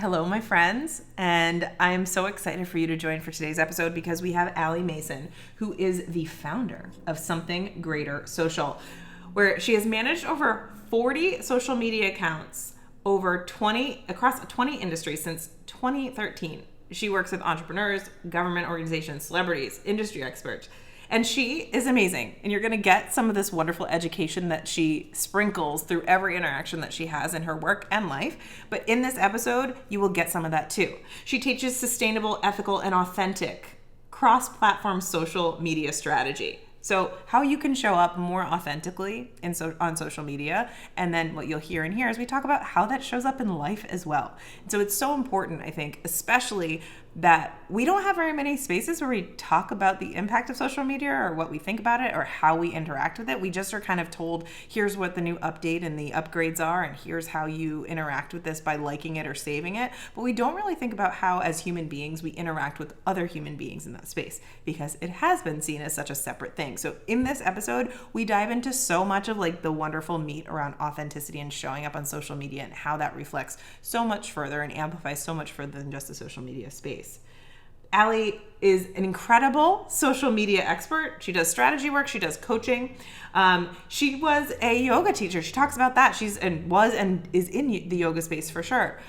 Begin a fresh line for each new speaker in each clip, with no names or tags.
Hello, my friends, and I'm so excited for you to join for today's episode because we have Allie Mason, who is the founder of Something Greater Social, where she has managed over 40 social media accounts across 20 industries since 2013. She works with entrepreneurs, government organizations, celebrities, industry experts. And she is amazing. And you're going to get some of this wonderful education that she sprinkles through every interaction that she has in her work and life. But in this episode, you will get some of that too. She teaches sustainable, ethical, and authentic cross-platform social media strategy. So how you can show up more authentically on social media. And then what you'll hear in here is we talk about how that shows up in life as well. And so it's so important, I think, especially that we don't have very many spaces where we talk about the impact of social media or what we think about it or how we interact with it. We just are kind of told, here's what the new update and the upgrades are, and here's how you interact with this by liking it or saving it. But we don't really think about how, as human beings, we interact with other human beings in that space because it has been seen as such a separate thing. So in this episode, we dive into so much of like the wonderful meat around authenticity and showing up on social media and how that reflects so much further and amplifies so much further than just the social media space. Allie is an incredible social media expert. She does strategy work. She does coaching. She was a yoga teacher. She talks about that. Is in the yoga space for sure.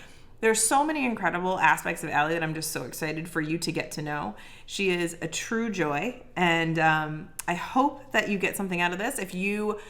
There's so many incredible aspects of Allie that I'm just so excited for you to get to know. She is a true joy, and I hope that you get something out of this. If you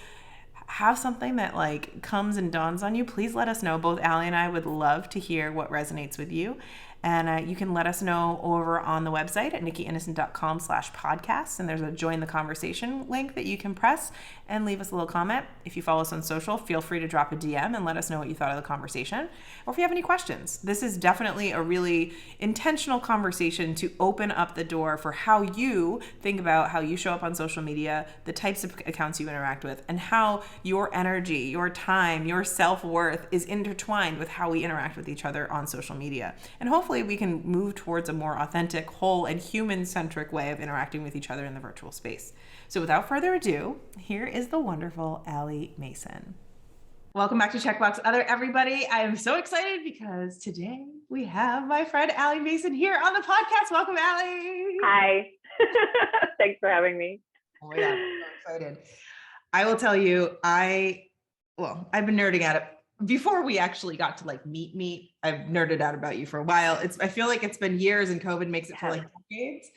have something that like comes and dawns on you, please let us know. Both Allie and I would love to hear what resonates with you. And you can let us know over on the website at nikkyinnocent.com/podcast. And there's a join the conversation link that you can press and leave us a little comment. If you follow us on social, feel free to drop a DM and let us know what you thought of the conversation. Or if you have any questions, this is definitely a really intentional conversation to open up the door for how you think about how you show up on social media, the types of accounts you interact with, and how your energy, your time, your self-worth is intertwined with how we interact with each other on social media. And hopefully we can move towards a more authentic, whole, and human-centric way of interacting with each other in the virtual space. So without further ado, here is the wonderful Allie Mason. Welcome back to Checkbox, everybody. I am so excited because today we have my friend Allie Mason here on the podcast. Welcome, Allie.
Hi. Thanks for having me.
Oh my God, I'm so excited. I will tell you, I've been nerding at it. Before we actually got to like meet, I've nerded out about you for a while. I feel like it's been years and COVID makes it feel like decades.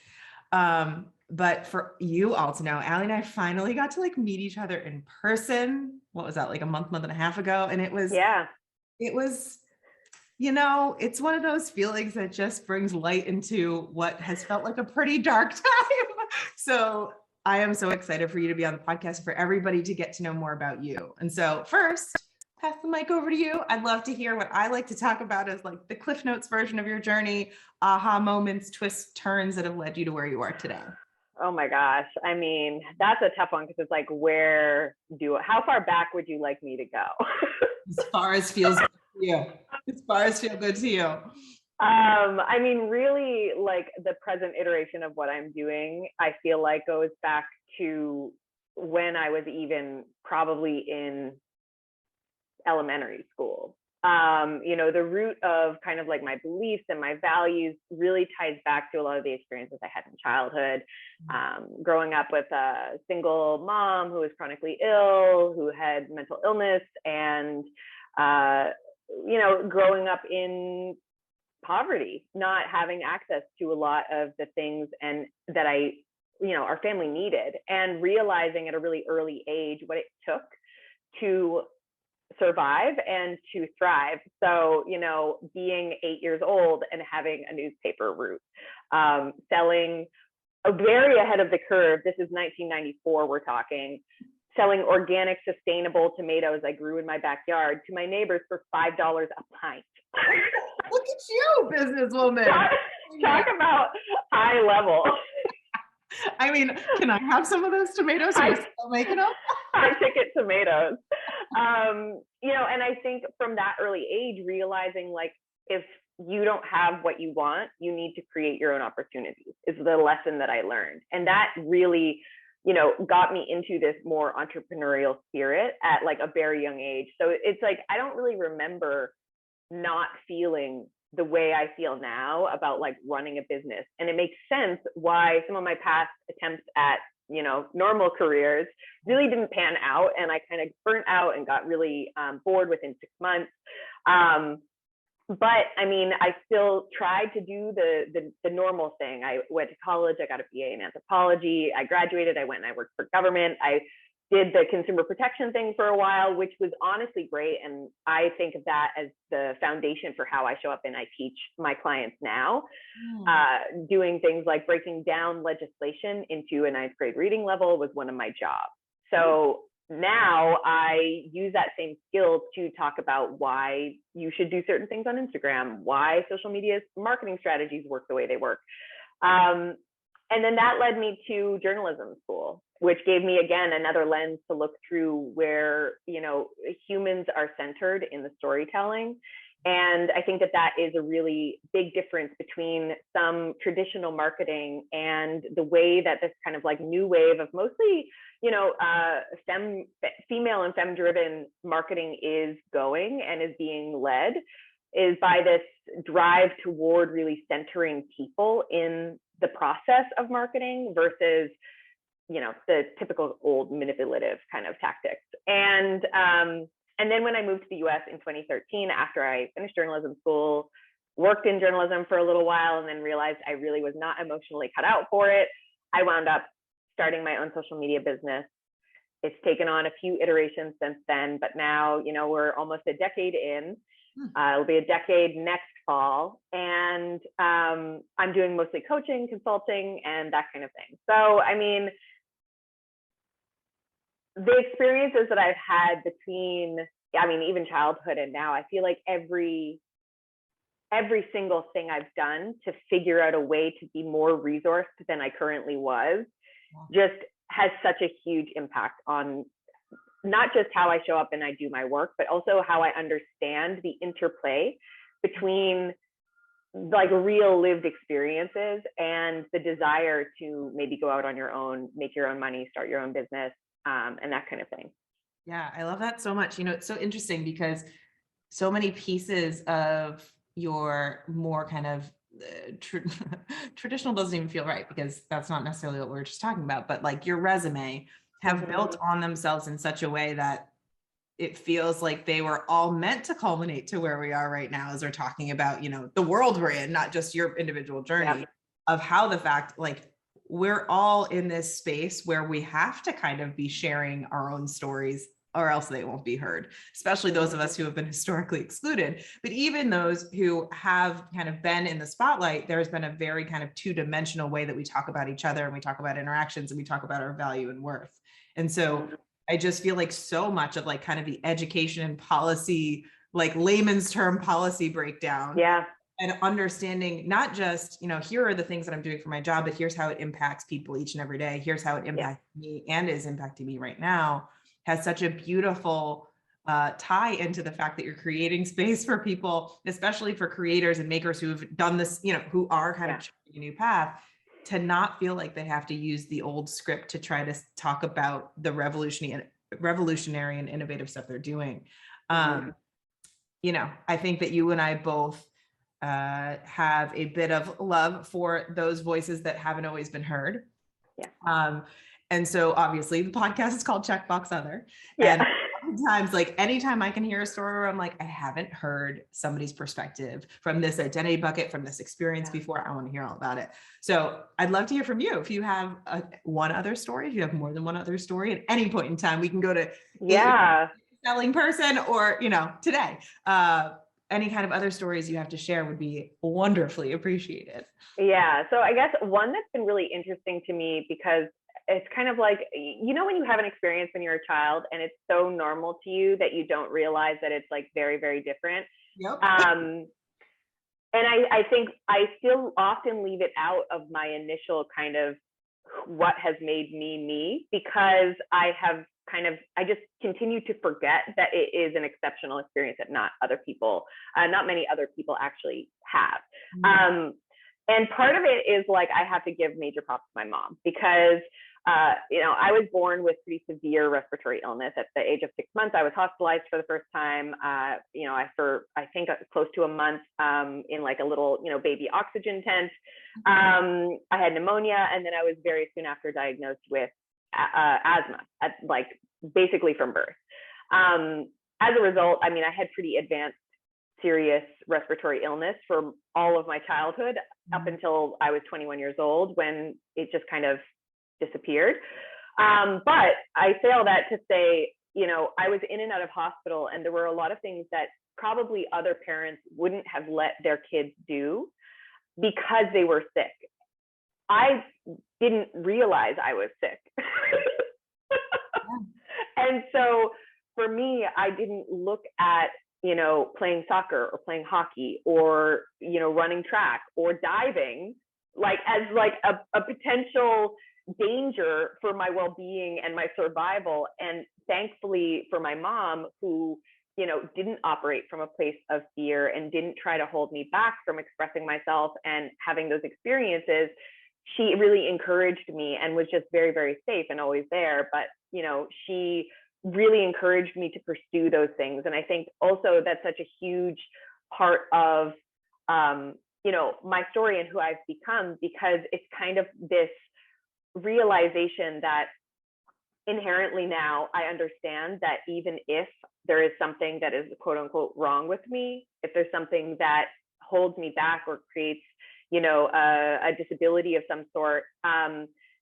But for you all to know, Allie and I finally got to like meet each other in person. What was that, like a month and a half ago? And it was, it's one of those feelings that just brings light into what has felt like a pretty dark time. So I am so excited for you to be on the podcast, for everybody to get to know more about you. And so first, pass the mic over to you. I'd love to hear what I like to talk about as like the Cliff Notes version of your journey, aha moments, twists, turns that have led you to where you are today.
Oh my gosh. I mean, that's a tough one because it's like, how far back would you like me to go?
As far as feels good to you. As far as feel good to you.
I mean, really like the present iteration of what I'm doing, I feel like goes back to when I was even probably in elementary school. The root of kind of like my beliefs and my values really ties back to a lot of the experiences I had in childhood. Growing up with a single mom who was chronically ill, who had mental illness, and growing up in poverty, not having access to a lot of the things and that our family needed, and realizing at a really early age what it took to survive and to thrive. So, being 8 years old and having a newspaper route, selling very ahead of the curve. This is 1994, we're talking, selling organic, sustainable tomatoes I grew in my backyard to my neighbors for $5 a pint.
Look at you, businesswoman.
Talk about high level.
I mean, can I have some of those tomatoes? Are you still making them?
High ticket tomatoes. And I think from that early age, realizing like, if you don't have what you want, you need to create your own opportunities is the lesson that I learned. And that really, got me into this more entrepreneurial spirit at like a very young age. So it's like, I don't really remember not feeling the way I feel now about like running a business. And it makes sense why some of my past attempts at, you know, normal careers really didn't pan out. And I kind of burnt out and got really bored within 6 months. But I mean, I still tried to do the normal thing. I went to college, I got a BA in anthropology, I graduated, I went and I worked for government. I did the consumer protection thing for a while, which was honestly great. And I think of that as the foundation for how I show up and I teach my clients now. Doing things like breaking down legislation into a 9th grade reading level was one of my jobs. So now I use that same skill to talk about why you should do certain things on Instagram, why social media marketing strategies work the way they work. And then that led me to journalism school, which gave me, again, another lens to look through where, you know, humans are centered in the storytelling. And I think that that is a really big difference between some traditional marketing and the way that this kind of like new wave of mostly, you know, female and femme-driven marketing is going and is being led, is by this drive toward really centering people in the process of marketing versus, you know, the typical old manipulative kind of tactics. And then when I moved to the US in 2013, after I finished journalism school, worked in journalism for a little while, and then realized I really was not emotionally cut out for it, I wound up starting my own social media business. It's taken on a few iterations since then, but now, you know, we're almost a decade in. It'll be a decade next fall. And I'm doing mostly coaching, consulting, and that kind of thing. So, I mean, the experiences that I've had between, I mean, even childhood and now, I feel like every single thing I've done to figure out a way to be more resourced than I currently was just has such a huge impact on not just how I show up and I do my work, but also how I understand the interplay between like real lived experiences and the desire to maybe go out on your own, make your own money, start your own business, and that kind of thing.
Yeah, I love that so much. You know, it's so interesting because so many pieces of your more kind of traditional doesn't even feel right, because that's not necessarily what we're just talking about, but like your resume have built on themselves in such a way that it feels like they were all meant to culminate to where we are right now, as we're talking about, you know, the world we're in, not just your individual journey of how the fact, like, we're all in this space where we have to kind of be sharing our own stories or else they won't be heard, especially those of us who have been historically excluded. But even those who have kind of been in the spotlight, there's been a very kind of two-dimensional way that we talk about each other, and we talk about interactions, and we talk about our value and worth. And so I just feel like so much of like kind of the education and policy, like layman's term policy breakdown. And understanding not just, you know, here are the things that I'm doing for my job, but here's how it impacts people each and every day. Here's how it impacts me and is impacting me right now, has such a beautiful tie into the fact that you're creating space for people, especially for creators and makers who have done this, you know, who are kind of choosing a new path, to not feel like they have to use the old script to try to talk about the revolutionary and innovative stuff they're doing. You know, I think that you and I both have a bit of love for those voices that haven't always been heard. And so obviously the podcast is called Checkbox Other. And sometimes, like, anytime I can hear a story where I'm like, I haven't heard somebody's perspective from this identity bucket, from this experience before, I want to hear all about it. So I'd love to hear from you. If you have one other story, if you have more than one other story at any point in time, we can go to selling person or, you know, today. Any kind of other stories you have to share would be wonderfully appreciated.
Yeah. So I guess one that's been really interesting to me, because it's kind of like, you know, when you have an experience when you're a child and it's so normal to you that you don't realize that it's like very, very different. And I think I still often leave it out of my initial kind of what has made me, because I just continue to forget that it is an exceptional experience that not many other people actually have. And part of it is like, I have to give major props to my mom, because I was born with pretty severe respiratory illness. At the age of 6 months, I was hospitalized for the first time. For I think close to a month in like a little, baby oxygen tent. I had pneumonia, and then I was very soon after diagnosed with asthma, basically from birth. As a result, I had pretty advanced, serious respiratory illness for all of my childhood up until I was 21 years old, when it just kind of disappeared. But I say all that to say, I was in and out of hospital, and there were a lot of things that probably other parents wouldn't have let their kids do because they were sick. I didn't realize I was sick. And so for me, I didn't look at, playing soccer or playing hockey or, running track or diving as a potential danger for my well-being and my survival. And thankfully for my mom, who, didn't operate from a place of fear and didn't try to hold me back from expressing myself and having those experiences, she really encouraged me and was just very, very safe and always there. But, she really encouraged me to pursue those things. And I think also that's such a huge part of, my story and who I've become, because it's kind of this realization that inherently now I understand that even if there is something that is quote unquote wrong with me, if there's something that holds me back or creates, a disability of some sort,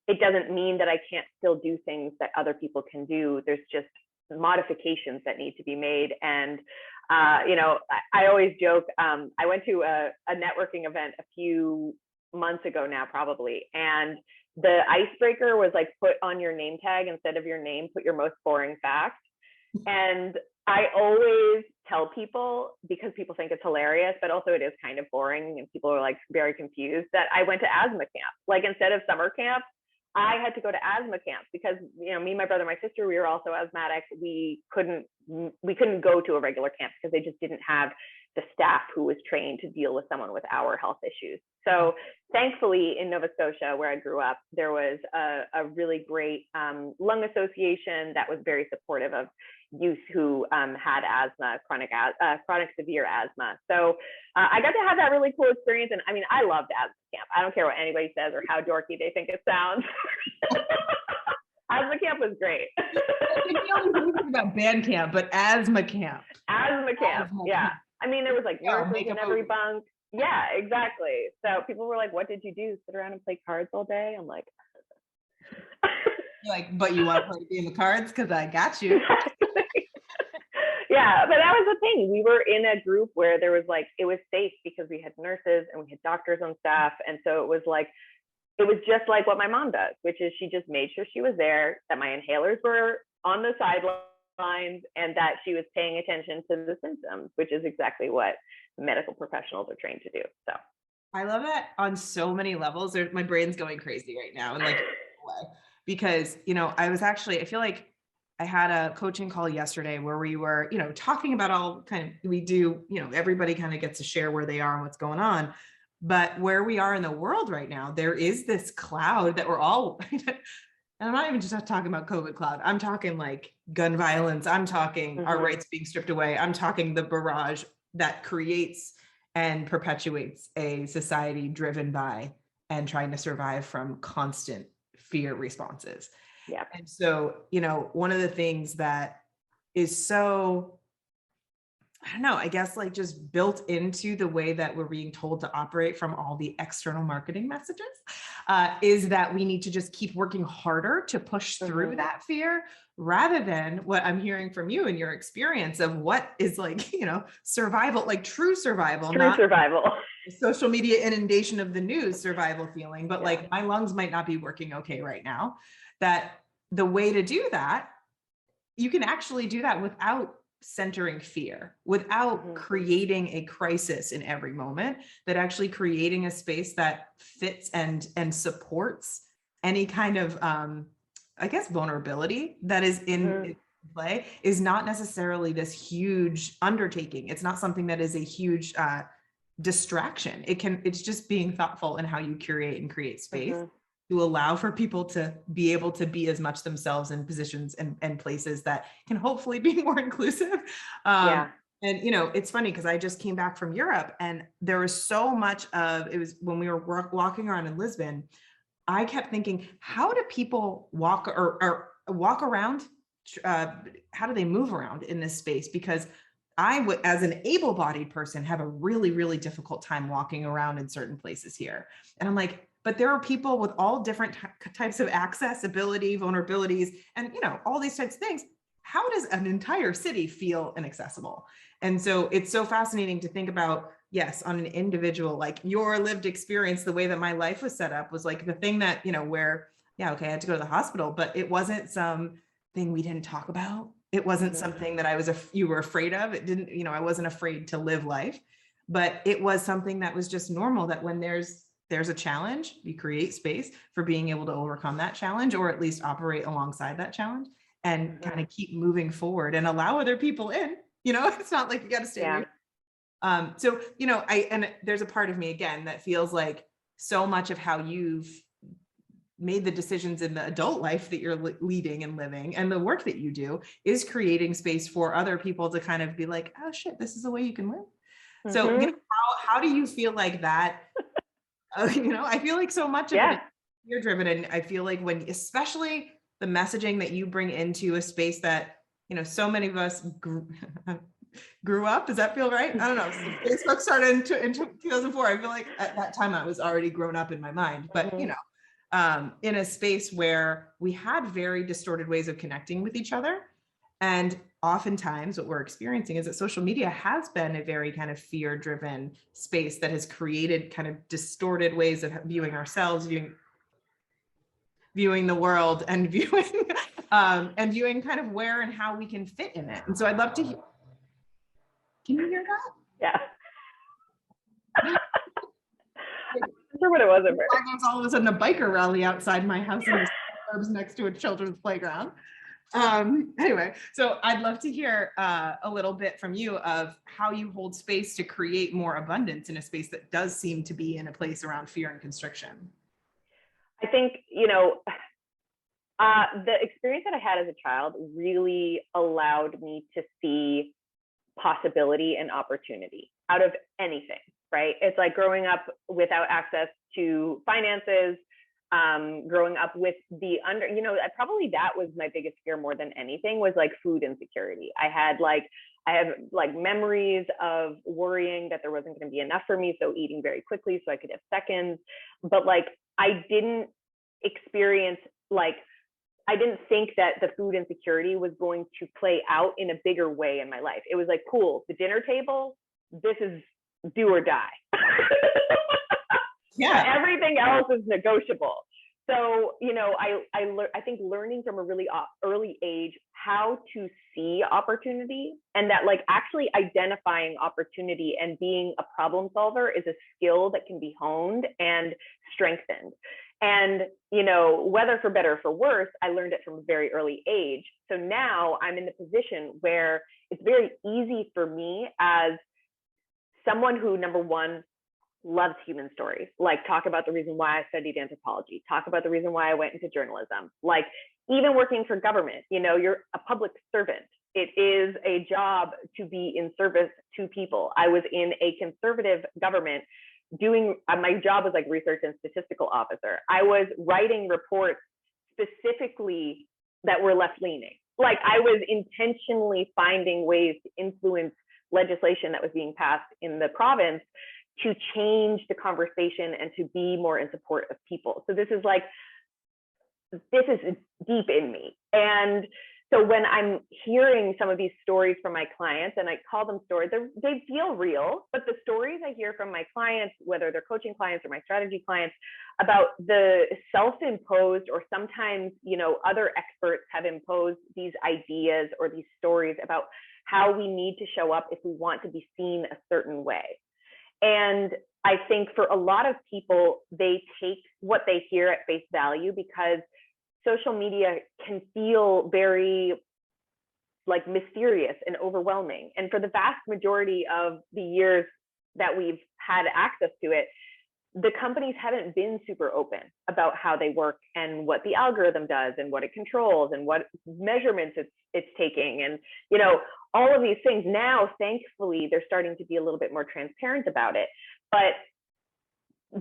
it doesn't mean that I can't still do things that other people can do. There's just modifications that need to be made. And, I always joke, I went to a networking event a few months ago now, probably. And the icebreaker was like, put on your name tag, instead of your name, put your most boring fact. And I always tell people, because people think it's hilarious, but also it is kind of boring and people are like very confused, that I went to asthma camp. Instead of summer camp, I had to go to asthma camp because, me, my brother, my sister, we were also asthmatic. We couldn't go to a regular camp because they just didn't have the staff who was trained to deal with someone with our health issues. So thankfully in Nova Scotia, where I grew up, there was a really great lung association that was very supportive of youth who had asthma, chronic severe asthma. So I got to have that really cool experience. And I loved asthma camp. I don't care what anybody says or how dorky they think it sounds. Asthma camp was great.
You always think about band camp, but asthma camp.
Yeah. There was nurses in every bunk. Yeah, exactly. So people were like, what did you do? Sit around and play cards all day? I'm like,
but you want to play a game of cards? Because I got you.
Yeah, but that was the thing. We were in a group where there was it was safe because we had nurses and we had doctors on staff. And so it was just like what my mom does, which is she just made sure she was there, that my inhalers were on the sidelines, and that she was paying attention to the symptoms, which is exactly what medical professionals are trained to do. So
I love that on so many levels. My brain's going crazy right now, and because I feel like I had a coaching call yesterday where we were talking about all we do, everybody kind of gets to share where they are and what's going on, but where we are in the world right now, there is this cloud that we're all and I'm not even just talking about COVID cloud. I'm talking gun violence. I'm talking our rights being stripped away. I'm talking the barrage that creates and perpetuates a society driven by and trying to survive from constant fear responses.
Yeah.
And so, one of the things that is so, I don't know, I guess just built into the way that we're being told to operate from all the external marketing messages is that we need to just keep working harder to push through that fear, rather than what I'm hearing from you and your experience of what is survival, true survival, not
survival,
social media inundation of the news survival feeling, but my lungs might not be working okay right now. That the way to do that, you can actually do that without centering fear, without creating a crisis in every moment, that actually creating a space that fits and supports any kind of vulnerability that is in play, is not necessarily this huge undertaking. It's not something that is a huge distraction. It's just being thoughtful in how you curate and create space. to allow for people to be able to be as much themselves in positions and places that can hopefully be more inclusive.
Yeah.
And, you know, it's funny because I just came back from Europe and there was so much of, it was when we were walking around in Lisbon, I kept thinking, how do people walk or walk around? How do they move around in this space? Because I would, as an able-bodied person, have a really, really difficult time walking around in certain places here. And I'm like, but there are people with all different types of accessibility, vulnerabilities, and, you know, all these types of things. How does an entire city feel inaccessible? And so it's so fascinating to think about, yes, on an individual, like your lived experience, the way that my life was set up was like the thing that, you know, where, yeah, okay, I had to go to the hospital, but it wasn't some thing we didn't talk about. It wasn't something that you were afraid of. It didn't, you know, I wasn't afraid to live life, but it was something that was just normal, that when there's a challenge, you create space for being able to overcome that challenge, or at least operate alongside that challenge and kind of keep moving forward and allow other people in. You know, it's not like you got to stay away. So, you know, and there's a part of me again that feels like so much of how you've made the decisions in the adult life that you're leading and living and the work that you do is creating space for other people to kind of be like, oh shit, this is the way you can live. So, you know, how do you feel like that? You know, I feel like so much of it is fear driven. And I feel like when, especially the messaging that you bring into a space that, you know, so many of us grew up. Does that feel right? I don't know. So Facebook started in 2004. I feel like at that time I was already grown up in my mind, but you know, in a space where we had very distorted ways of connecting with each other. And oftentimes what we're experiencing is that social media has been a very kind of fear-driven space that has created kind of distorted ways of viewing ourselves, viewing the world, and viewing kind of where and how we can fit in it. And so I'd love to hear. Can you hear that?
Yeah. I'm sure what it was.
There's all of a sudden a biker rally outside my house in the suburbs next to a children's playground. Anyway, so I'd love to hear a little bit from you of how you hold space to create more abundance in a space that does seem to be in a place around fear and constriction.
I think, you know, the experience that I had as a child really allowed me to see possibility and opportunity out of anything, right? It's like growing up without access to finances, growing up with you know, probably that was my biggest fear more than anything, was like food insecurity. I have memories of worrying that there wasn't going to be enough for me, so eating very quickly so I could have seconds. But like, I didn't experience, like, I didn't think that the food insecurity was going to play out in a bigger way in my life. It was like, cool, the dinner table, this is do or die. Yeah. Everything else is negotiable. So, you know, I think learning from a really early age how to see opportunity, and that like actually identifying opportunity and being a problem solver is a skill that can be honed and strengthened. And, you know, whether for better or for worse, I learned it from a very early age. So now I'm in the position where it's very easy for me, as someone who, number one, loves human stories, like talk about the reason why I studied anthropology, talk about the reason why I went into journalism, like even working for government, you know, you're a public servant. It is a job to be in service to people. I was in a conservative government doing, my job was like research and statistical officer. I was writing reports specifically that were left leaning. Like I was intentionally finding ways to influence legislation that was being passed in the province to change the conversation and to be more in support of people. So this is deep in me. And so when I'm hearing some of these stories from my clients, and I call them stories, they feel real, but the stories I hear from my clients, whether they're coaching clients or my strategy clients, about the self-imposed, or sometimes, you know, other experts have imposed these ideas or these stories about how we need to show up if we want to be seen a certain way. And I think for a lot of people, they take what they hear at face value, because social media can feel very like mysterious and overwhelming. And for the vast majority of the years that we've had access to it, the companies haven't been super open about how they work and what the algorithm does and what it controls and what measurements it's taking. And, you know, all of these things now, thankfully, they're starting to be a little bit more transparent about it. But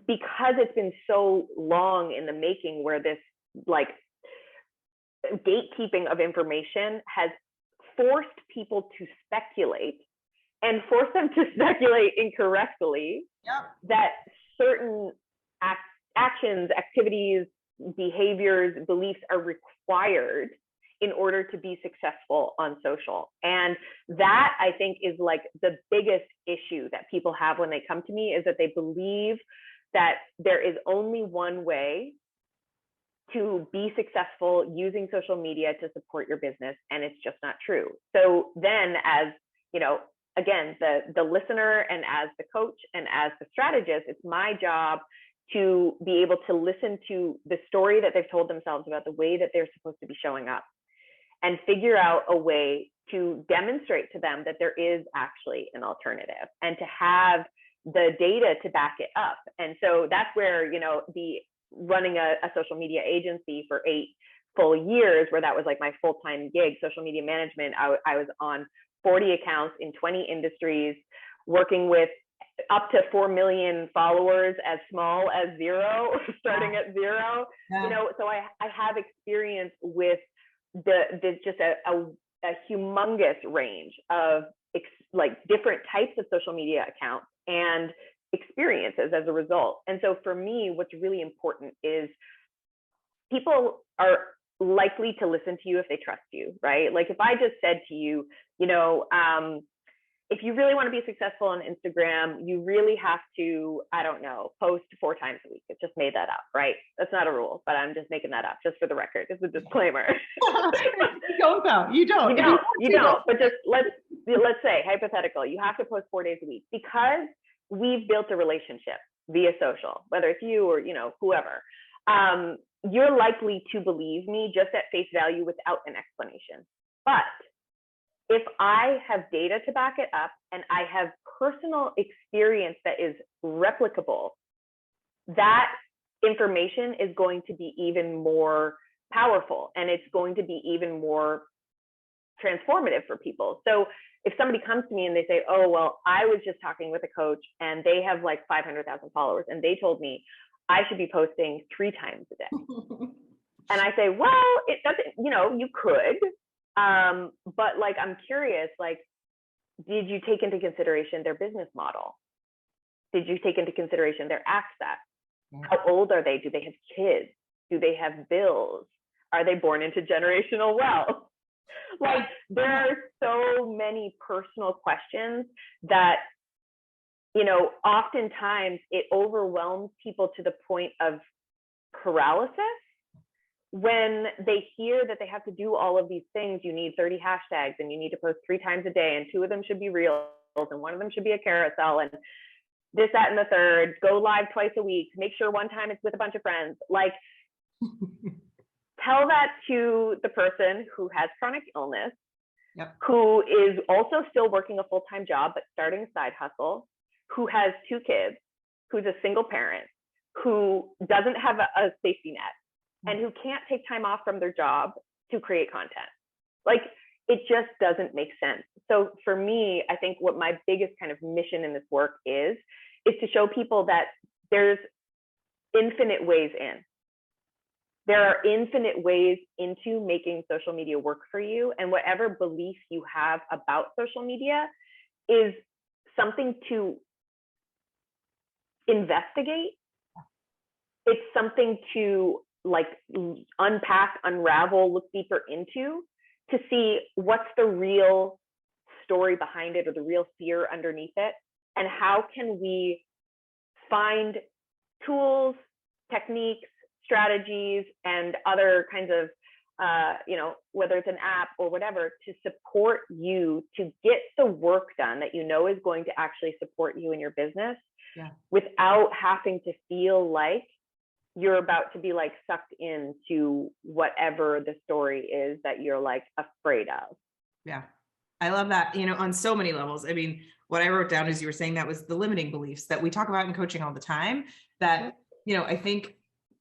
because it's been so long in the making where this like gatekeeping of information has forced people to speculate and forced them to speculate incorrectly, that certain actions, activities, behaviors, beliefs are required in order to be successful on social. And that, I think, is like the biggest issue that people have when they come to me, is that they believe that there is only one way to be successful using social media to support your business, and it's just not true. So then, as you know, again, the listener and as the coach and as the strategist, it's my job to be able to listen to the story that they've told themselves about the way that they're supposed to be showing up, and figure out a way to demonstrate to them that there is actually an alternative, and to have the data to back it up. And so that's where, you know, the running a social media agency for 8 full years, where that was like my full-time gig, social media management. I was on 40 accounts in 20 industries, working with up to 4 million followers, as small as 0, starting at 0. You know, so I have experience with the just a humongous range of like different types of social media accounts and experiences as a result. And so for me, what's really important is people are likely to listen to you if they trust you, right? Like if I just said to you, you know, if you really want to be successful on Instagram, you really have to, I don't know, post 4 times a week. I just made that up, right? That's not a rule, but I'm just making that up just for the record. It's a disclaimer.
You don't though. You don't.
You don't. But just let's say, hypothetical, you have to post 4 days a week, because we've built a relationship via social, whether it's you or, you know, whoever. You're likely to believe me just at face value without an explanation. But if I have data to back it up, and I have personal experience that is replicable, that information is going to be even more powerful, and it's going to be even more transformative for people. So if somebody comes to me and they say, oh, well, I was just talking with a coach and they have like 500,000 followers, and they told me I should be posting 3 times a day. And I say, well, it doesn't, you know, you could, but like, I'm curious, like, did you take into consideration their business model? Did you take into consideration their access? How old are they? Do they have kids? Do they have bills? Are they born into generational wealth? Like, there are so many personal questions that, you know, oftentimes it overwhelms people to the point of paralysis when they hear that they have to do all of these things. You need 30 hashtags, and you need to post 3 times a day, and 2 of them should be reels, and 1 of them should be a carousel, and this, that, and the third. Go live twice a week. Make sure one time it's with a bunch of friends. Like, tell that to the person who has chronic illness, who is also still working a full-time job, but starting a side hustle, who has 2 kids, who's a single parent, who doesn't have a safety net, and who can't take time off from their job to create content. Like, it just doesn't make sense. So for me, I think what my biggest kind of mission in this work is to show people that there's infinite ways in. There are infinite ways into making social media work for you, and whatever belief you have about social media is something to investigate. It's something to like unpack, unravel, look deeper into, to see what's the real story behind it, or the real fear underneath it, and how can we find tools, techniques, strategies, and other kinds of, you know, whether it's an app or whatever, to support you to get the work done that you know is going to actually support you in your business, without having to feel like you're about to be like sucked into whatever the story is that you're like afraid of.
Yeah. I love that, on so many levels. I mean, what I wrote down as you were saying that was the limiting beliefs that we talk about in coaching all the time that, I think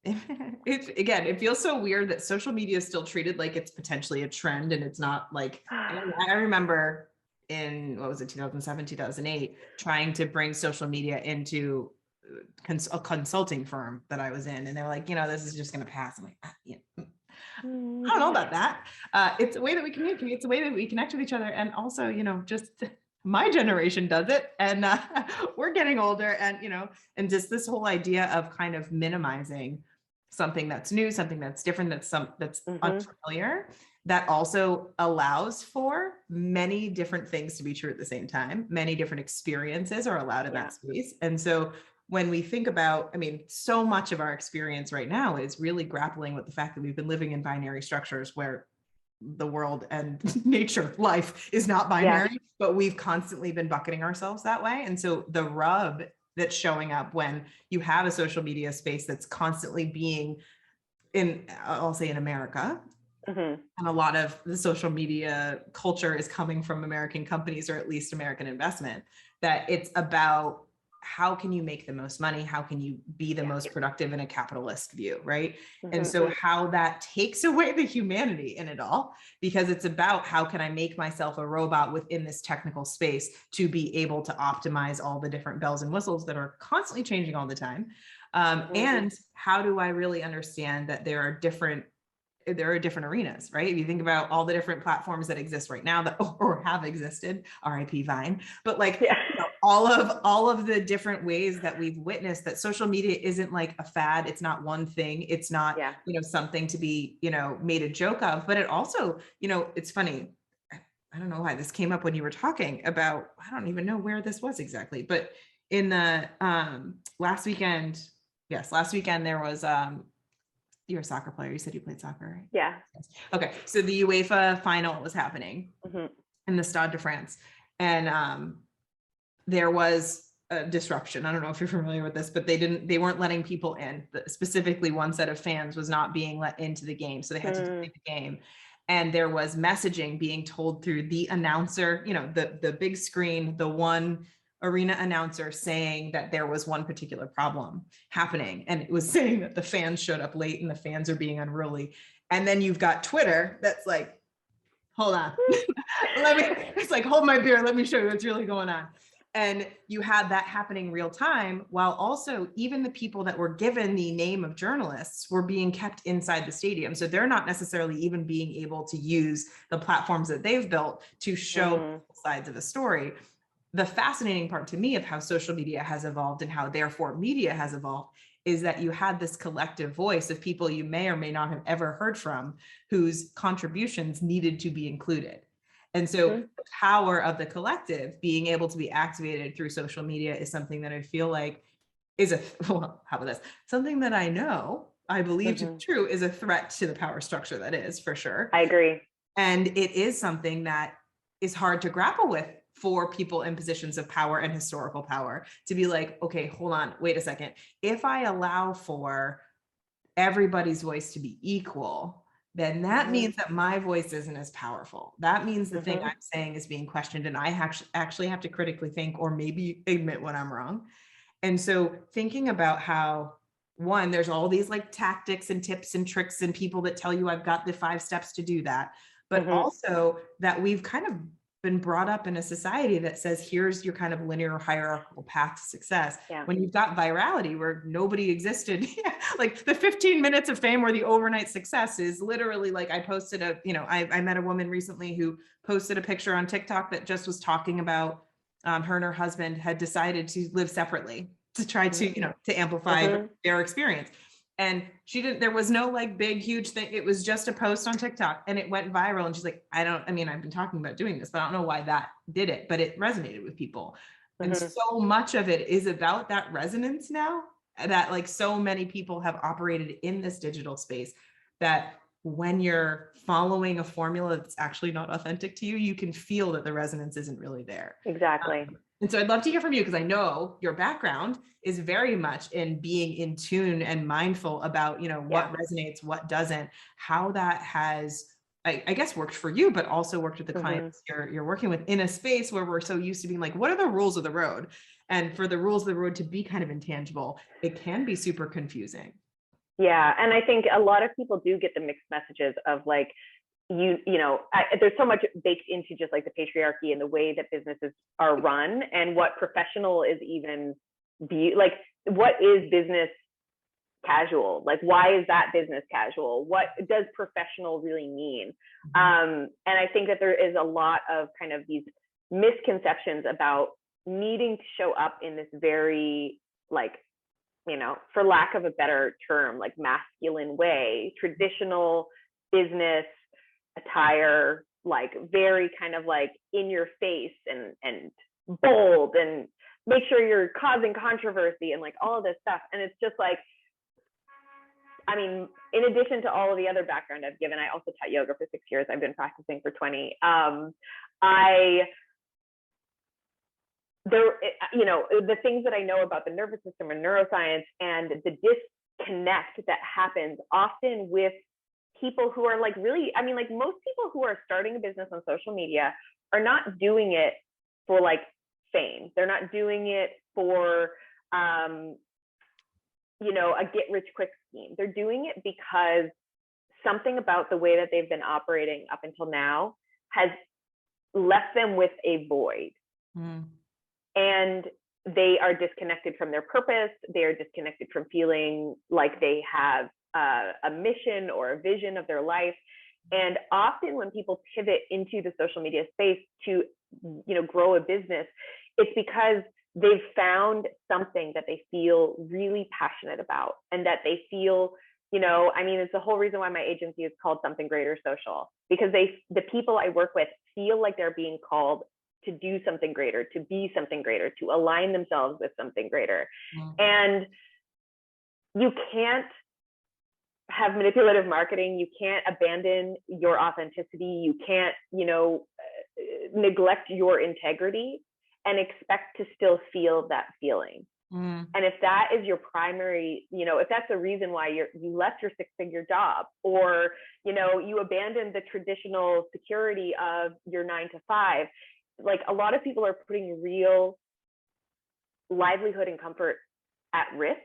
it feels so weird that social media is still treated like it's potentially a trend and it's not like, I remember in, what was it, 2007, 2008, trying to bring social media into a consulting firm that I was in. And they're like, this is just going to pass. I'm like, I don't know about that. It's a way that we communicate. It's a way that we connect with each other. And also, just my generation does it. And we're getting older and just this whole idea of kind of minimizing something that's new, something that's different, that's unfamiliar, that also allows for many different things to be true at the same time. Many different experiences are allowed in that space. And so when we think about, so much of our experience right now is really grappling with the fact that we've been living in binary structures where the world and nature, life is not binary, but we've constantly been bucketing ourselves that way. And so the rub that's showing up when you have a social media space that's constantly being I'll say in America, and a lot of the social media culture is coming from American companies, or at least American investment, that it's about how can you make the most money? How can you be the most productive in a capitalist view, right? And so how that takes away the humanity in it all, because it's about how can I make myself a robot within this technical space to be able to optimize all the different bells and whistles that are constantly changing all the time. And how do I really understand that there are different arenas, right? If you think about all the different platforms that exist right now that or have existed, RIP Vine, but all of the different ways that we've witnessed that social media isn't like a fad. It's not one thing. It's not, something to be, made a joke of, but it also, it's funny. I don't know why this came up when you were talking about, I don't even know where this was exactly, but in the last weekend there was you're a soccer player. You said you played soccer, right?
Yeah.
Okay. So the UEFA final was happening in the Stade de France. And there was a disruption. I don't know if you're familiar with this, but they weren't letting people in. Specifically, one set of fans was not being let into the game. So they had to delay the game. And there was messaging being told through the announcer, the big screen, the one arena announcer saying that there was one particular problem happening. And it was saying that the fans showed up late and the fans are being unruly. And then you've got Twitter that's like, hold on. It's like, hold my beer. Let me show you what's really going on. And you had that happening real time, while also even the people that were given the name of journalists were being kept inside the stadium. So they're not necessarily even being able to use the platforms that they've built to show sides of a story. The fascinating part to me of how social media has evolved and how therefore media has evolved is that you had this collective voice of people you may or may not have ever heard from whose contributions needed to be included. And so the power of the collective being able to be activated through social media is something that I feel like is how about this? Something that I believe to be true is a threat to the power structure that is, for sure.
I agree.
And it is something that is hard to grapple with for people in positions of power and historical power to be like, okay, hold on, wait a second. If I allow for everybody's voice to be equal, then that means that my voice isn't as powerful. That means the thing I'm saying is being questioned, and I actually have to critically think or maybe admit when I'm wrong. And so thinking about how, one, there's all these like tactics and tips and tricks and people that tell you I've got the 5 steps to do that, but also that we've kind of been brought up in a society that says, here's your kind of linear hierarchical path to success. When you've got virality where nobody existed, like the 15 minutes of fame or the overnight success is literally like, I posted I met a woman recently who posted a picture on TikTok that just was talking about her and her husband had decided to live separately to try to, to amplify their experience. And there was no like big, huge thing. It was just a post on TikTok and it went viral. And she's like, I've been talking about doing this, but I don't know why that did it, but it resonated with people. And so much of it is about that resonance now, that like so many people have operated in this digital space, that when you're following a formula that's actually not authentic to you, you can feel that the resonance isn't really there.
Exactly.
And so I'd love to hear from you, because I know your background is very much in being in tune and mindful about, what resonates, what doesn't, how that has I guess worked for you, but also worked with the
Mm-hmm.
clients you're working with in a space where we're so used to being like, what are the rules of the road? And for the rules of the road to be kind of intangible, it can be super confusing.
Yeah. And I think a lot of people do get the mixed messages of like, there's so much baked into just like the patriarchy and the way that businesses are run, and what professional is even like, what is business casual? Like, why is that business casual? What does professional really mean? And I think that there is a lot of kind of these misconceptions about needing to show up in this very, like, for lack of a better term, like masculine way, traditional business attire, like very kind of like in your face and bold, and make sure you're causing controversy and like all of this stuff. And it's just like, I mean, in addition to all of the other background I've given, I also taught yoga for 6 years. I've been practicing for 20. The things that I know about the nervous system and neuroscience, and the disconnect that happens often with people who are like really, I mean, like most people who are starting a business on social media are not doing it for like fame. They're not doing it for, a get rich quick scheme. They're doing it because something about the way that they've been operating up until now has left them with a void. And they are disconnected from their purpose. They are disconnected from feeling like they have a mission or a vision of their life. And often when people pivot into the social media space to, grow a business, it's because they've found something that they feel really passionate about, and that they feel, it's the whole reason why my agency is called Something Greater Social, because the people I work with feel like they're being called to do something greater, to be something greater, to align themselves with something greater. And you can't have manipulative marketing. You can't abandon your authenticity. You can't, neglect your integrity and expect to still feel that feeling. And if that is your primary, if that's the reason why you left your 6-figure job, or, you abandoned the traditional security of your 9 to 5, like a lot of people are putting real livelihood and comfort at risk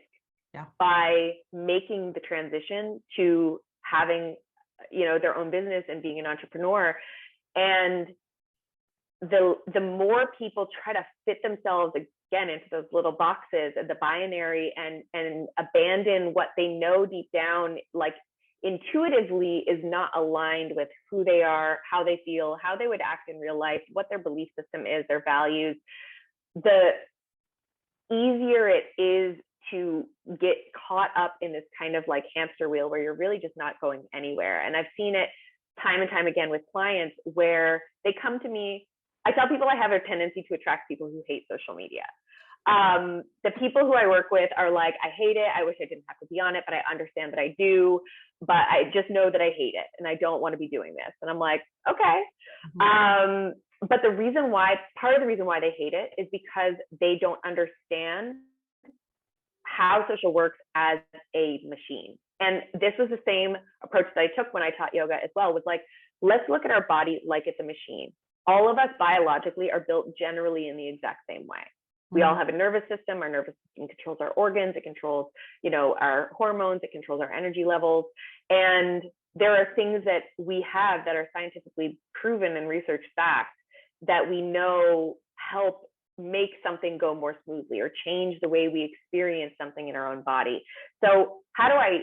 by making the transition to having, their own business and being an entrepreneur. And the more people try to fit themselves again into those little boxes and the binary, and abandon what they know deep down, like intuitively is not aligned with who they are, how they feel, how they would act in real life, what their belief system is, their values, the easier it is to get caught up in this kind of like hamster wheel where you're really just not going anywhere. And I've seen it time and time again with clients where they come to me. I tell people I have a tendency to attract people who hate social media. The people who I work with are like, I hate it. I wish I didn't have to be on it, but I understand that I do. But I just know that I hate it and I don't want to be doing this. And I'm like, okay. But part of the reason why they hate it is because they don't understand how social works as a machine. And this was the same approach that I took when I taught yoga as well, was like, let's look at our body like it's a machine. All of us biologically are built generally in the exact same way. We all have a nervous system. Our nervous system controls our organs. It controls, our hormones. It controls our energy levels. And there are things that we have that are scientifically proven and research backed that we know help make something go more smoothly or change the way we experience something in our own body. So how do I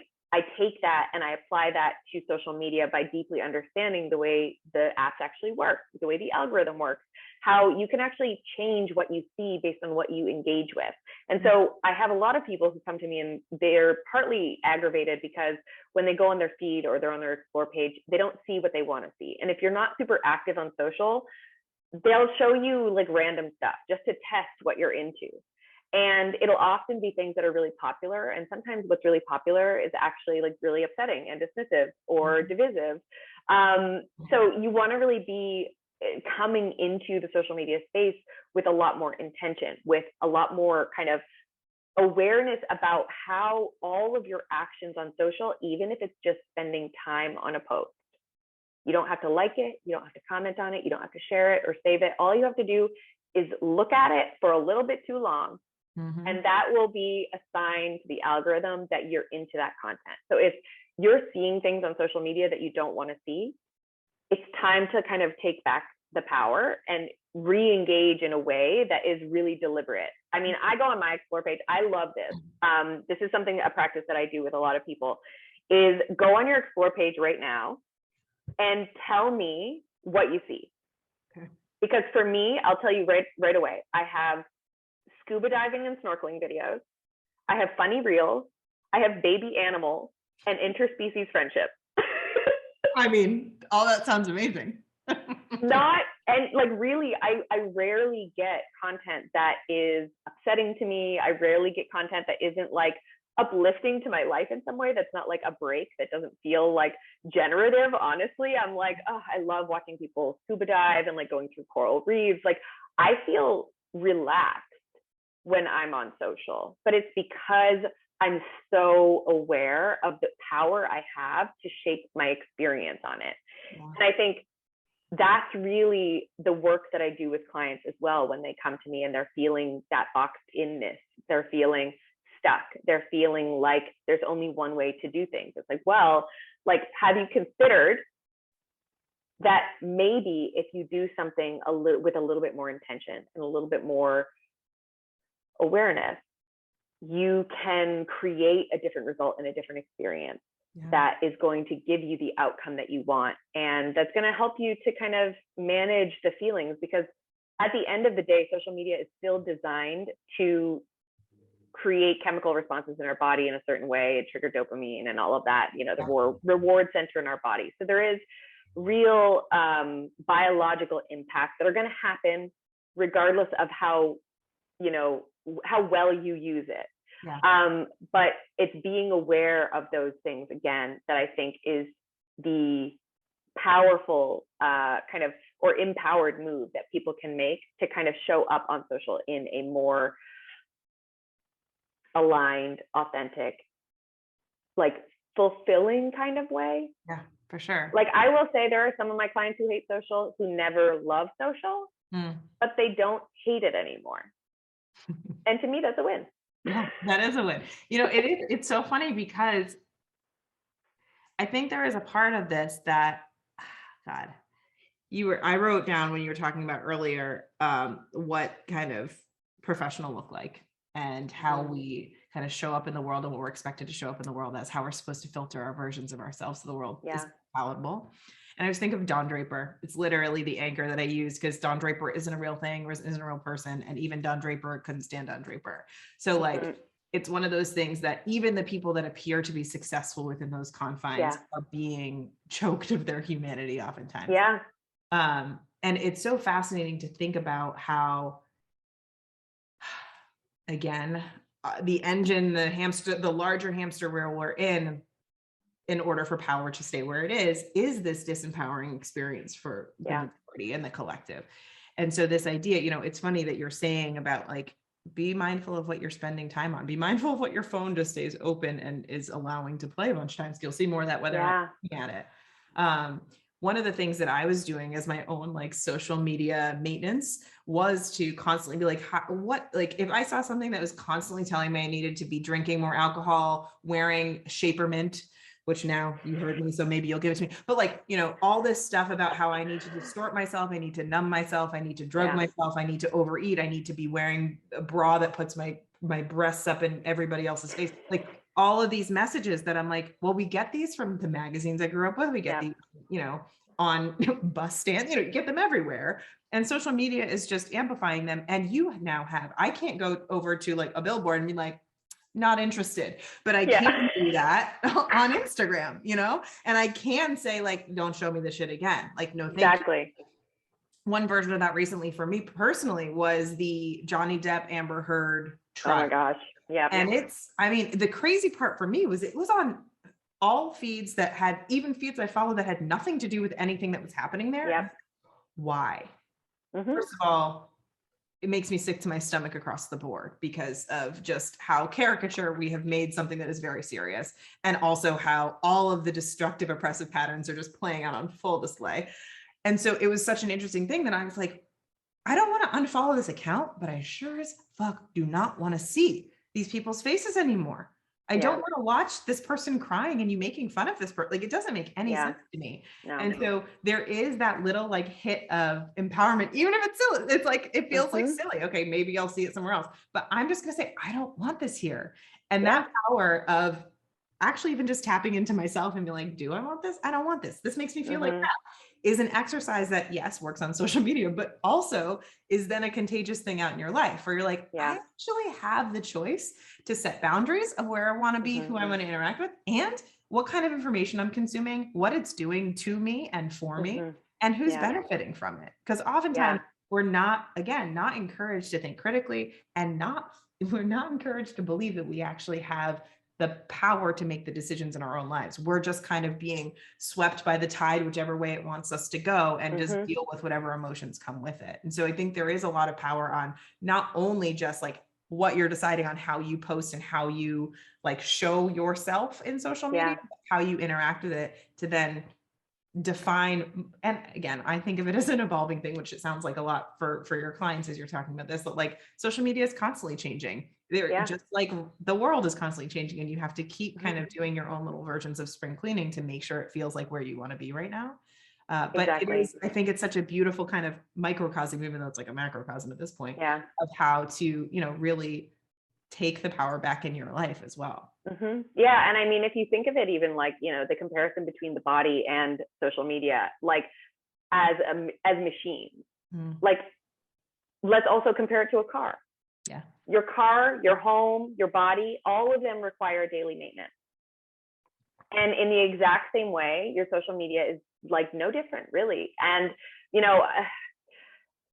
take that and I apply that to social media by deeply understanding the way the apps actually work, the way the algorithm works, how you can actually change what you see based on what you engage with. And so I have a lot of people who come to me and they're partly aggravated because when they go on their feed or they're on their explore page, they don't see what they want to see. And if you're not super active on social, they'll show you like random stuff just to test what you're into. And it'll often be things that are really popular. And sometimes what's really popular is actually like really upsetting and dismissive or divisive. So you want to really be coming into the social media space with a lot more intention, with a lot more kind of awareness about how all of your actions on social, even if it's just spending time on a post, You don't have to like it. You don't have to comment on it. You don't have to share it or save it. All you have to do is look at it for a little bit too long. Mm-hmm. And that will be a sign to the algorithm that you're into that content. So if you're seeing things on social media that you don't want to see, it's time to kind of take back the power and re-engage in a way that is really deliberate. I mean, I go on my Explore page. I love this. This is a practice that I do with a lot of people, is go on your Explore page right now and tell me what you see. Okay. Because for me, I'll tell you right away, I have scuba diving and snorkeling videos. I have funny reels. I have baby animals and interspecies friendship.
I mean, all that sounds amazing.
Really, I rarely get content that is upsetting to me. I rarely get content that isn't like uplifting to my life in some way, that's not like a break, that doesn't feel like generative. Honestly, I'm like, oh, I love watching people scuba dive and like going through coral reefs. Like, I feel relaxed when I'm on social, but it's because I'm so aware of the power I have to shape my experience on it. Yeah. And I think that's really the work that I do with clients as well. When they come to me and they're feeling that boxed inness, they're feeling stuck, they're feeling like there's only one way to do things. It's like, well, like, have you considered that maybe if you do something with a little bit more intention and a little bit more awareness, you can create a different result and a different experience that is going to give you the outcome that you want. And that's going to help you to kind of manage the feelings, because at the end of the day, social media is still designed to create chemical responses in our body in a certain way, and trigger dopamine and all of that, you know, the reward center in our body. So there is real biological impacts that are going to happen regardless of how well you use it. Yeah. But it's being aware of those things, again, that I think is the powerful kind of, or empowered move that people can make to kind of show up on social in a more aligned, authentic, like fulfilling kind of way.
Yeah, for sure.
Like, I will say there are some of my clients who hate social, who never love social, but they don't hate it anymore. And to me, that's a win.
Yeah, that is a win. You know, it's so funny because I think there is a part of this that, God, I wrote down when you were talking about earlier, what kind of professional look like and how we kind of show up in the world and what we're expected to show up in the world. That's how we're supposed to filter our versions of ourselves so the world is palatable. And I just think of Don Draper. It's literally the anchor that I use, because Don Draper isn't a real thing, isn't a real person. And even Don Draper couldn't stand Don Draper. So like, it's one of those things that even the people that appear to be successful within those confines are being choked of their humanity oftentimes.
Yeah.
And it's so fascinating to think about how, again, the engine, the larger hamster wheel we're in order for power to stay where it is this disempowering experience for the majority and the collective. And so this idea, you know, it's funny that you're saying about like, be mindful of what you're spending time on. Be mindful of what your phone just stays open and is allowing to play a bunch of times. You'll see more of that whether I'm looking at it. One of the things that I was doing as my own like social media maintenance was to constantly be like, if I saw something that was constantly telling me I needed to be drinking more alcohol, wearing Shapermint, which now you heard me, so maybe you'll give it to me. But like, you know, all this stuff about how I need to distort myself, I need to numb myself, I need to drug myself, I need to overeat, I need to be wearing a bra that puts my breasts up in everybody else's face. Like all of these messages that I'm like, well, we get these from the magazines I grew up with. We get these, you know, on bus stands, you know, you get them everywhere. And social media is just amplifying them. And you now I can't go over to like a billboard and be like, not interested, but I can do that on Instagram, you know, and I can say like, don't show me the shit again. Like, no, thank you. One version of that recently for me personally was the Johnny Depp Amber Heard trial.
Oh my gosh. Yeah.
And I mean, the crazy part for me was it was on all feeds that had, even feeds I followed that had nothing to do with anything that was happening there.
Yep.
Why? First of all, it makes me sick to my stomach across the board because of just how caricature we have made something that is very serious, and also how all of the destructive oppressive patterns are just playing out on full display. And so it was such an interesting thing that I was like, I don't want to unfollow this account, but I sure as fuck do not want to see these people's faces anymore. I don't want to watch this person crying and you making fun of this person. Like, it doesn't make any sense to me.
No.
And so there is that little like hit of empowerment, even if it's silly. It's like, it feels like silly. Okay, maybe I'll see it somewhere else, but I'm just going to say, I don't want this here. And that power of actually even just tapping into myself and be like, do I want this? I don't want this. This makes me feel like crap, is an exercise that, yes, works on social media, but also is then a contagious thing out in your life where you're like, I actually have the choice to set boundaries of where I want to be, who I want to interact with, and what kind of information I'm consuming, what it's doing to me and for me, and who's benefiting from it. Because oftentimes we're not, again, not encouraged to think critically, and we're not encouraged to believe that we actually have the power to make the decisions in our own lives. We're just kind of being swept by the tide, whichever way it wants us to go, and just deal with whatever emotions come with it. And so I think there is a lot of power on not only just like what you're deciding on how you post and how you like show yourself in social media, but how you interact with it to then define. And again, I think of it as an evolving thing, which it sounds like a lot for your clients as you're talking about this, but like social media is constantly changing. They're just like the world is constantly changing, and you have to keep kind of doing your own little versions of spring cleaning to make sure it feels like where you want to be right now. But it is, I think it's such a beautiful kind of microcosm, even though it's like a macrocosm at this point, of how to, you know, really take the power back in your life as well.
Yeah. And I mean, if you think of it, even like, you know, the comparison between the body and social media, like as machines, like let's also compare it to a car. Your car, your home, your body, all of them require daily maintenance. And in the exact same way, your social media is like no different, really. And, you know,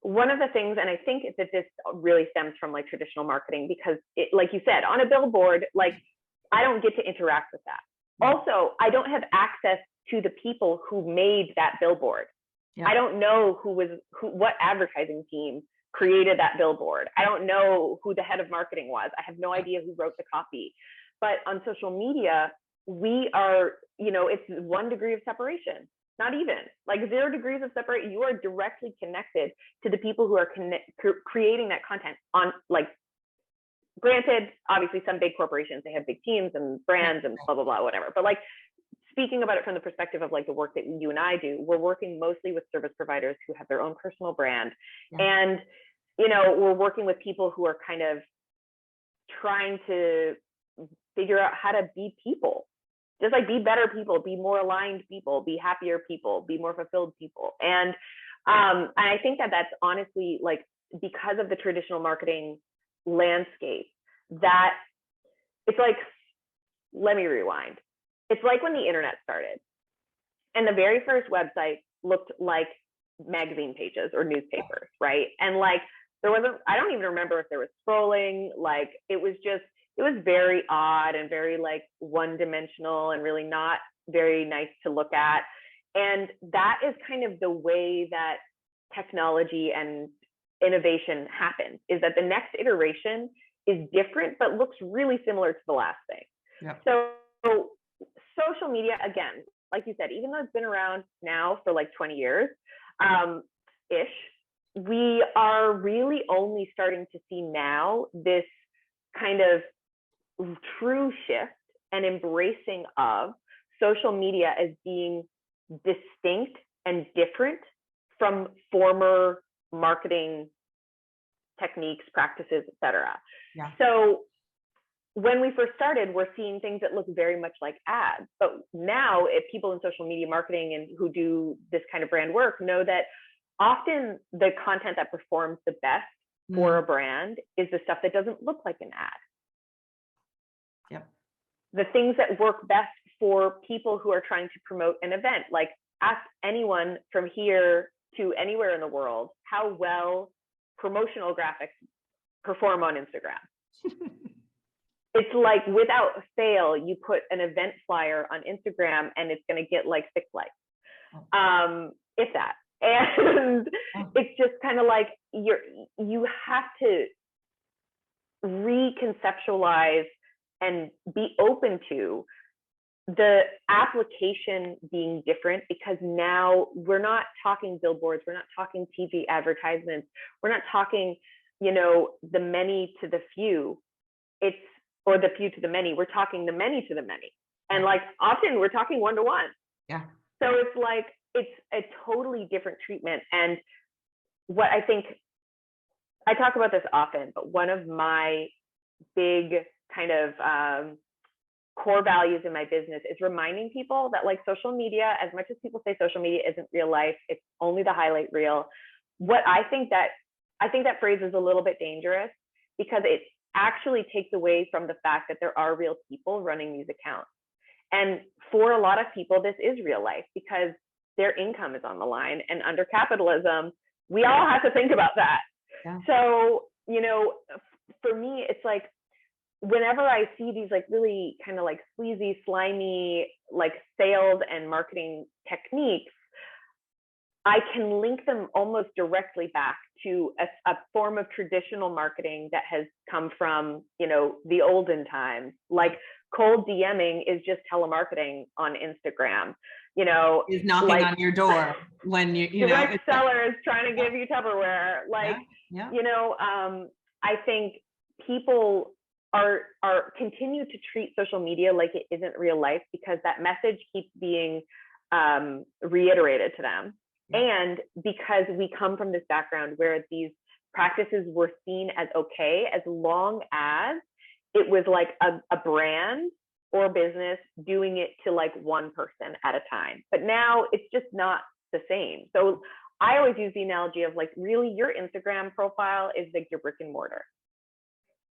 one of the things, and I think that this really stems from like traditional marketing, because it, like you said, on a billboard, like I don't get to interact with that. Also, I don't have access to the people who made that billboard. I don't know what advertising team created that billboard. I don't know who the head of marketing was. I have no idea who wrote the copy. But on social media, we are, you know, it's 1 degree of separation, not even like 0 degrees of separation. You are directly connected to the people who are creating that content on, like, granted, obviously some big corporations, they have big teams and brands and blah, blah, blah, whatever. But like, speaking about it from the perspective of like the work that you and I do, we're working mostly with service providers who have their own personal brand. And, you know, we're working with people who are kind of trying to figure out how to be people, just like be better people, be more aligned people, be happier people, be more fulfilled people. And I think that that's honestly, like, because of the traditional marketing landscape, that it's like, let me rewind. It's like when the internet started and the very first website looked like magazine pages or newspapers, right? And like, there wasn't, I don't even remember if there was scrolling. Like, it was very odd and very like one-dimensional and really not very nice to look at. And that is kind of the way that technology and innovation happens, is that the next iteration is different, but looks really similar to the last thing. So social media, again, like you said, even though it's been around now for like 20 years, ish, we are really only starting to see now this kind of true shift and embracing of social media as being distinct and different from former marketing techniques, practices, etc. So when we first started, we're seeing things that look very much like ads. But now, if people in social media marketing and who do this kind of brand work know that often the content that performs the best for a brand is the stuff that doesn't look like an ad. The things that work best for people who are trying to promote an event, like ask anyone from here to anywhere in the world how well promotional graphics perform on Instagram. It's like, without fail, you put an event flyer on Instagram and it's going to get like 6 likes, if that. And it's just kind of like you have to reconceptualize and be open to the application being different, because now we're not talking billboards, we're not talking TV advertisements, we're not talking, the many to the few. Or the few to the many. We're talking the many to the many. And like often we're talking one-to-one.
Yeah.
So it's like, it's a totally different treatment. And what I think, I talk about this often, but one of my big kind of core values in my business is reminding people that like social media, as much as people say social media isn't real life, it's only the highlight reel. I think that phrase is a little bit dangerous, because it actually takes away from the fact that there are real people running these accounts. And for a lot of people, this is real life, because their income is on the line. And under capitalism, we all have to think about that. Yeah. So, for me, it's like, whenever I see these like really kind of like sleazy, slimy, like sales and marketing techniques, I can link them almost directly back to a form of traditional marketing that has come from, the olden times. Like cold DMing is just telemarketing on Instagram,
is knocking on your door when
direct sellers trying to give you Tupperware. Like, I think people are continue to treat social media like it isn't real life, because that message keeps being reiterated to them. And because we come from this background where these practices were seen as okay, as long as it was like a brand or business doing it to like one person at a time. But now it's just not the same. So I always use the analogy of like, really, your Instagram profile is like your brick and mortar.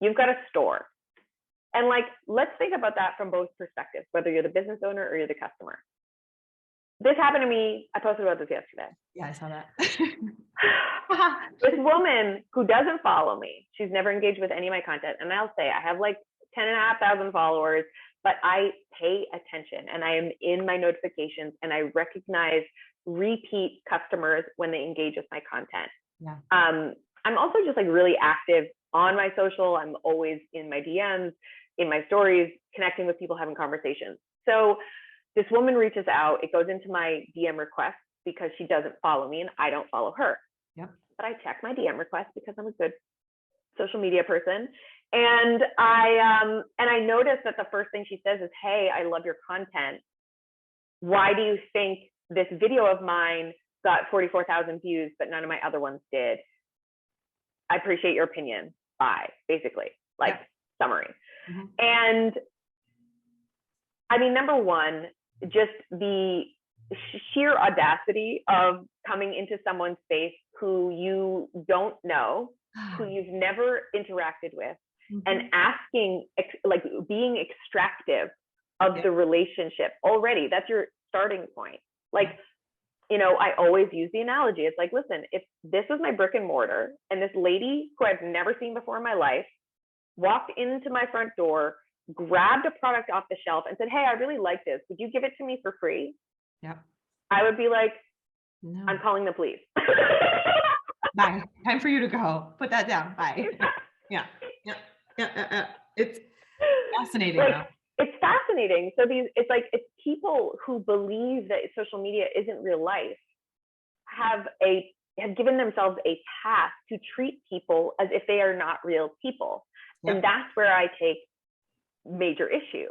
You've got a store. And like, let's think about that from both perspectives, whether you're the business owner or you're the customer. This happened to me. I posted about this yesterday.
Yeah, I saw that.
This woman who doesn't follow me, she's never engaged with any of my content. And I'll say I have like 10,500 followers, but I pay attention and I am in my notifications and I recognize repeat customers when they engage with my content.
Yeah.
I'm also just like really active on my social. I'm always in my DMs, in my stories, connecting with people, having conversations. So this woman reaches out, it goes into my DM request because she doesn't follow me and I don't follow her.
Yep.
But I check my DM request because I'm a good social media person. And I noticed that the first thing she says is, "Hey, I love your content. Why do you think this video of mine got 44,000 views, but none of my other ones did? I appreciate your opinion. Bye," basically, like summary. Mm-hmm. And I mean, number one, just the sheer audacity of coming into someone's space who you don't know, who you've never interacted with, and asking, like being extractive of the relationship already. That's your starting point. Like, I always use the analogy. It's like, listen, if this was my brick and mortar and this lady who I've never seen before in my life walked into my front door, grabbed a product off the shelf and said, "Hey, I really like this. Would you give it to me for free?"
Yeah.
I would be like,
"No.
I'm calling the police."
Bye. Time for you to go. Put that down. Bye. Yeah. It's fascinating.
Like, it's fascinating. So it's people who believe that social media isn't real life have given themselves a path to treat people as if they are not real people. Yep. And that's where I take major issue,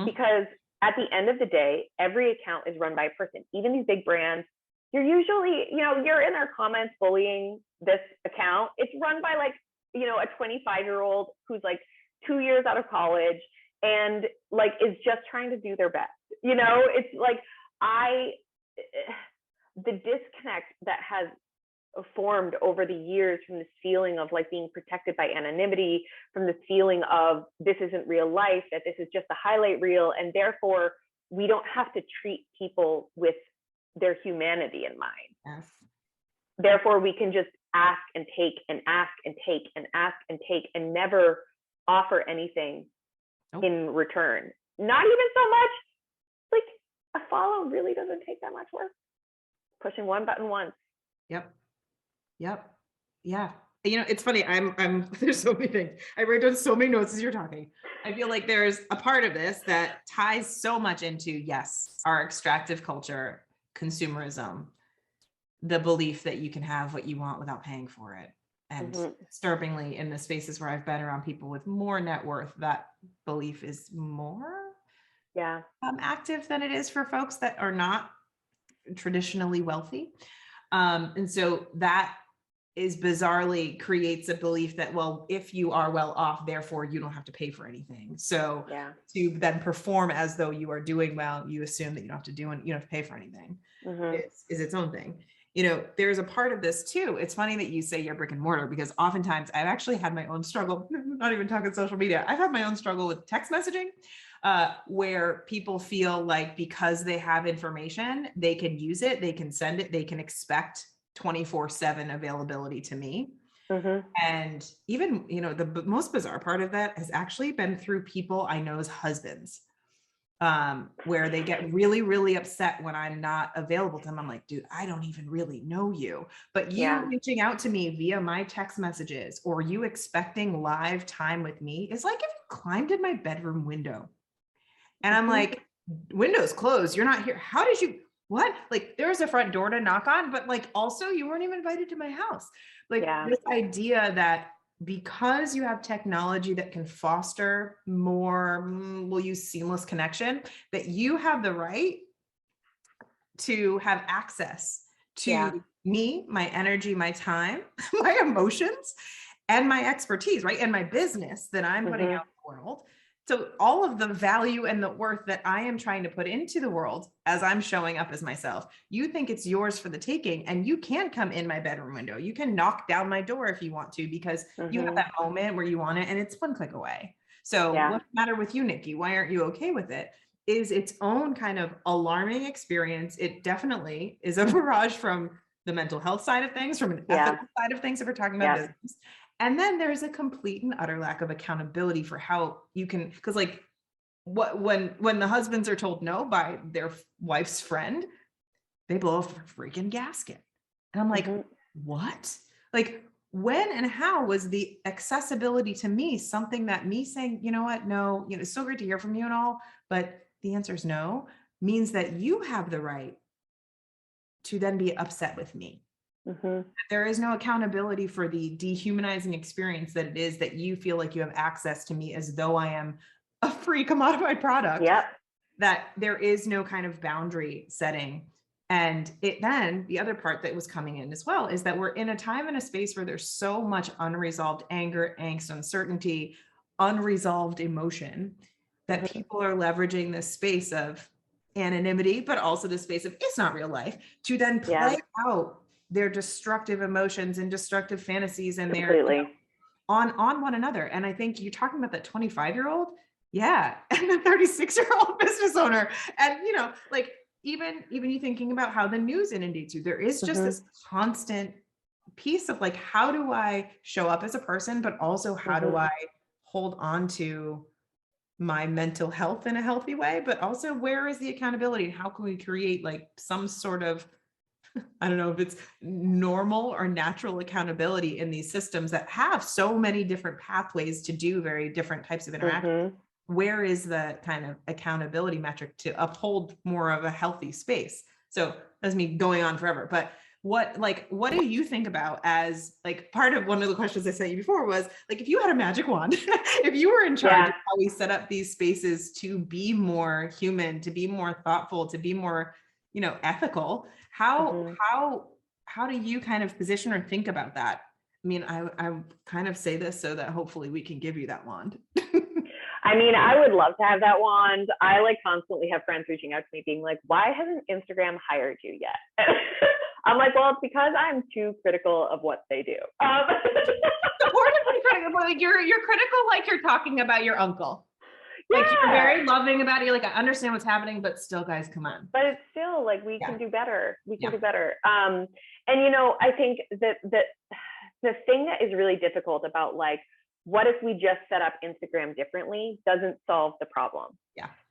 because at the end of the day, every account is run by a person. Even these big brands, you're usually, you're in their comments bullying this account. It's run by like, a 25-year-old who's like 2 years out of college and like is just trying to do their best. It's like the disconnect that has formed over the years from this feeling of like being protected by anonymity, from this feeling of this isn't real life, that this is just a highlight reel, and therefore we don't have to treat people with their humanity in mind.
Yes.
Therefore we can just ask and take and ask and take and ask and take and never offer anything in return. Not even so much like a follow really doesn't take that much work. Pushing one button once
Yep. Yep. Yeah. It's funny. There's so many things. I wrote down so many notes as you're talking. I feel like there's a part of this that ties so much into, yes, our extractive culture, consumerism, the belief that you can have what you want without paying for it. And disturbingly, in the spaces where I've been around people with more net worth, that belief is more active than it is for folks that are not traditionally wealthy. And so that is bizarrely creates a belief that, well, if you are well off, therefore you don't have to pay for anything. So to then perform as though you are doing well, you assume that you don't have to you don't have to pay for anything. Is its own thing. There's a part of this too. It's funny that you say you're brick and mortar, because oftentimes I've actually had my own struggle, not even talking social media. I've had my own struggle with text messaging, where people feel like because they have information, they can use it, they can send it, they can expect 24/7 availability to me. And even, the most bizarre part of that has actually been through people I know's husbands, where they get really, really upset when I'm not available to them. I'm like, dude, I don't even really know you, but you reaching out to me via my text messages or you expecting live time with me is like if you climbed in my bedroom window. And I'm like, window's closed, you're not here. How did you, what? Like, there's a front door to knock on, but like, also you weren't even invited to my house. Like this idea that because you have technology that can foster more, we'll use seamless connection, that you have the right to have access to me, my energy, my time, my emotions, and my expertise, right? And my business that I'm putting out in the world. So all of the value and the worth that I am trying to put into the world as I'm showing up as myself, you think it's yours for the taking, and you can come in my bedroom window. You can knock down my door if you want to, because you have that moment where you want it and it's one click away. So what's the matter with you, Nikki? Why aren't you okay with it? Is its own kind of alarming experience. It definitely is a barrage from the mental health side of things, from an ethical side of things, if we're talking about business. And then there's a complete and utter lack of accountability for how you can, because like when the husbands are told no by their wife's friend, they blow a freaking gasket. And I'm like, what? Like, when and how was the accessibility to me something that me saying, you know what, no, it's so great to hear from you and all, but the answer is no, means that you have the right to then be upset with me. There is no accountability for the dehumanizing experience that it is that you feel like you have access to me as though I am a free commodified product. That there is no kind of boundary setting. And then the other part that was coming in as well is that we're in a time and a space where there's so much unresolved anger, angst, uncertainty, unresolved emotion, that people are leveraging this space of anonymity, but also the space of it's not real life, to then play out their destructive emotions and destructive fantasies and their on one another. And I think you're talking about that 25-year-old, and the 36-year-old business owner, and like even you thinking about how the news inundates you, there is just this constant piece of like, how do I show up as a person, but also how do I hold on to my mental health in a healthy way, but also where is the accountability, and how can we create like some sort of, I don't know if it's normal or natural accountability in these systems that have so many different pathways to do very different types of interaction. Where is the kind of accountability metric to uphold more of a healthy space? So that's me going on forever, but what do you think about as like part of one of the questions I sent you before was like, if you had a magic wand, if you were in charge of how we set up these spaces to be more human, to be more thoughtful, to be more, ethical, how do you kind of position or think about that? I mean, I kind of say this so that hopefully we can give you that wand.
I mean, I would love to have that wand. I like constantly have friends reaching out to me being like, why hasn't Instagram hired you yet? I'm like, well, it's because I'm too critical of what they do.
Like you're critical, like you're talking about your uncle. Like you're very loving about it. You're like, I understand what's happening, but still, guys, come on.
But it's still like, we can do better. We can do better. And I think that the thing that is really difficult about like, what if we just set up Instagram differently doesn't solve the problem.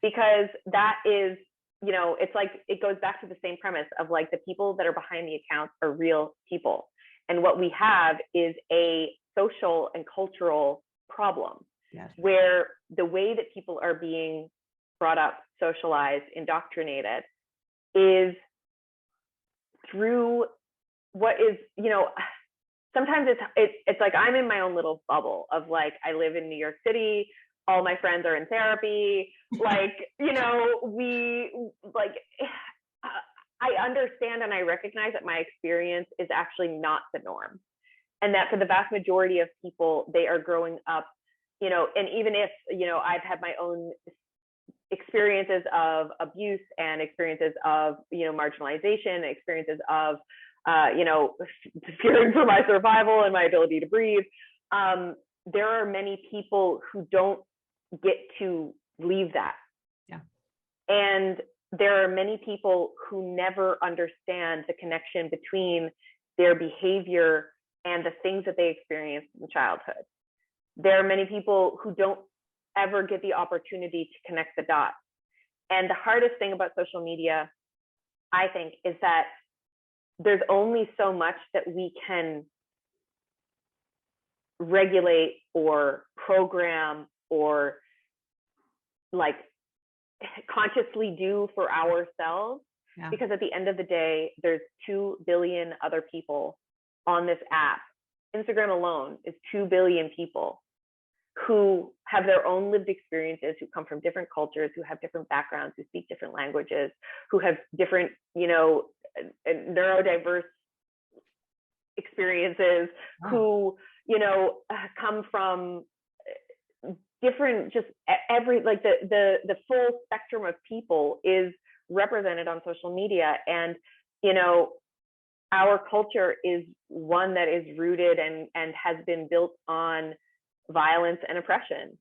Because that is it's like, it goes back to the same premise of like the people that are behind the accounts are real people. And what we have is a social and cultural problem.
Yes.
Where the way that people are being brought up, socialized, indoctrinated is through what is, sometimes it's like I'm in my own little bubble of like, I live in New York City, all my friends are in therapy, like, I understand and I recognize that my experience is actually not the norm. And that for the vast majority of people, they are growing up, and even if, I've had my own experiences of abuse and experiences of, marginalization, experiences of, fearing for my survival and my ability to breathe. There are many people who don't get to leave that.
Yeah.
And there are many people who never understand the connection between their behavior and the things that they experienced in childhood. There are many people who don't ever get the opportunity to connect the dots. And the hardest thing about social media, I think, is that there's only so much that we can regulate or program or like consciously do for ourselves. Yeah. Because at the end of the day, there's 2 billion other people on this app. Instagram alone is 2 billion people who have their own lived experiences, who come from different cultures, who have different backgrounds, who speak different languages, who have different, neurodiverse experiences, who, come from different, just every, like the full spectrum of people is represented on social media. And, our culture is one that is rooted and has been built on violence and oppression.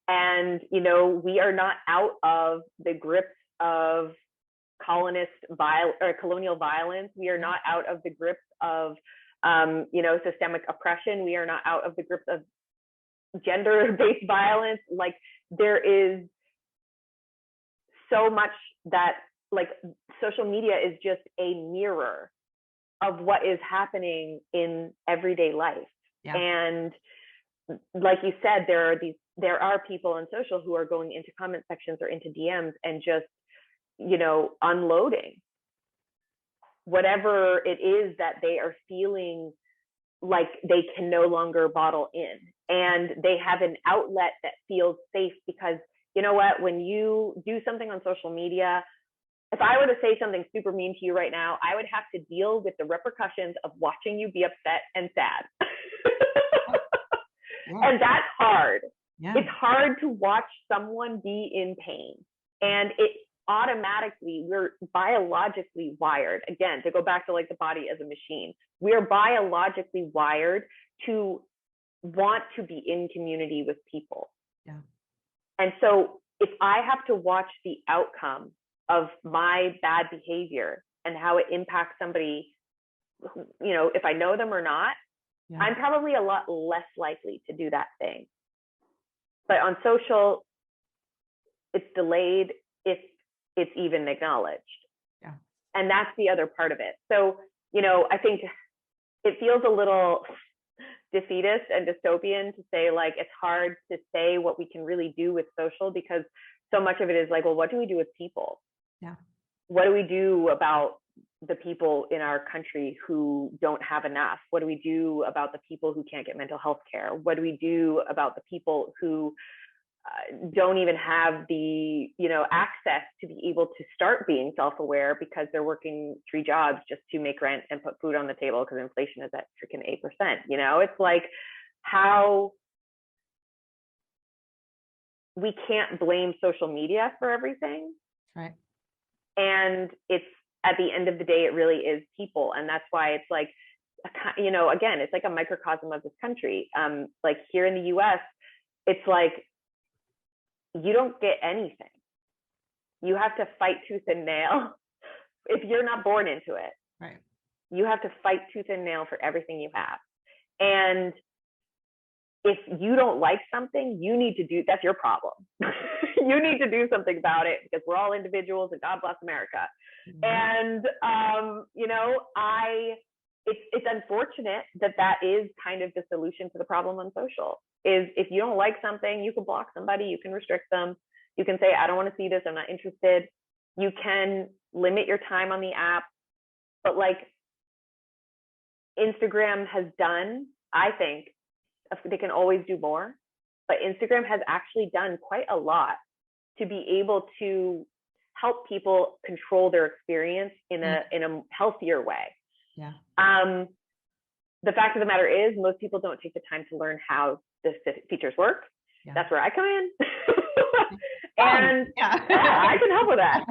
And, we are not out of the grips of colonial violence. We are not out of the grips of, systemic oppression. We are not out of the grips of gender-based violence. Like, there is so much that, like, social media is just a mirror of what is happening in everyday life. Yeah. And like you said, there are people on social who are going into comment sections or into DMs and just, unloading whatever it is that they are feeling like they can no longer bottle in. And they have an outlet that feels safe because, you know what, when you do something on social media, if I were to say something super mean to you right now, I would have to deal with the repercussions of watching you be upset and sad. Yeah. And that's hard. Yeah. It's hard to watch someone be in pain. And it automatically, we're biologically wired, again, to go back to like the body as a machine, we are biologically wired to want to be in community with people. Yeah. And so if I have to watch the outcome of my bad behavior and how it impacts somebody, if I know them or not, yeah, I'm probably a lot less likely to do that thing. But on social, it's delayed if it's even acknowledged. Yeah. And that's the other part of it. So, I think it feels a little defeatist and dystopian to say, like, it's hard to say what we can really do with social because so much of it is like, well, what do we do with people? Yeah. What do we do about the people in our country who don't have enough? What do we do about the people who can't get mental health care? What do we do about the people who don't even have the, access to be able to start being self-aware because they're working 3 jobs just to make rent and put food on the table because inflation is at freaking 8%. It's like how we can't blame social media for everything. Right. And it's, at the end of the day, it really is people. And that's why it's like, again, it's like a microcosm of this country. Like here in the US, it's like, you don't get anything. You have to fight tooth and nail if you're not born into it. Right. You have to fight tooth and nail for everything you have. And if you don't like something, that's your problem. You need to do something about it, because we're all individuals, and God bless America. And, it's unfortunate that is kind of the solution to the problem on social, is if you don't like something, you can block somebody, you can restrict them. You can say, I don't want to see this, I'm not interested. You can limit your time on the app. But like Instagram has done, I think they can always do more, but Instagram has actually done quite a lot to be able to help people control their experience in a healthier way.
Yeah.
The fact of the matter is, most people don't take the time to learn how the features work. Yeah. That's where I come in. And I can help with that.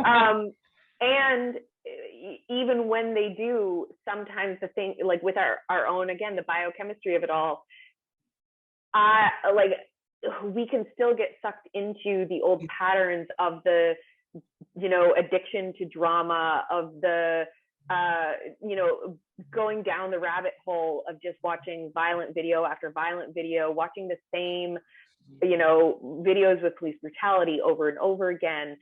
And even when they do, sometimes the thing, like with our own, again, the biochemistry of it all, we can still get sucked into the old patterns of the, addiction to drama, of the, going down the rabbit hole of just watching violent video after violent video, watching the same, videos with police brutality over and over again,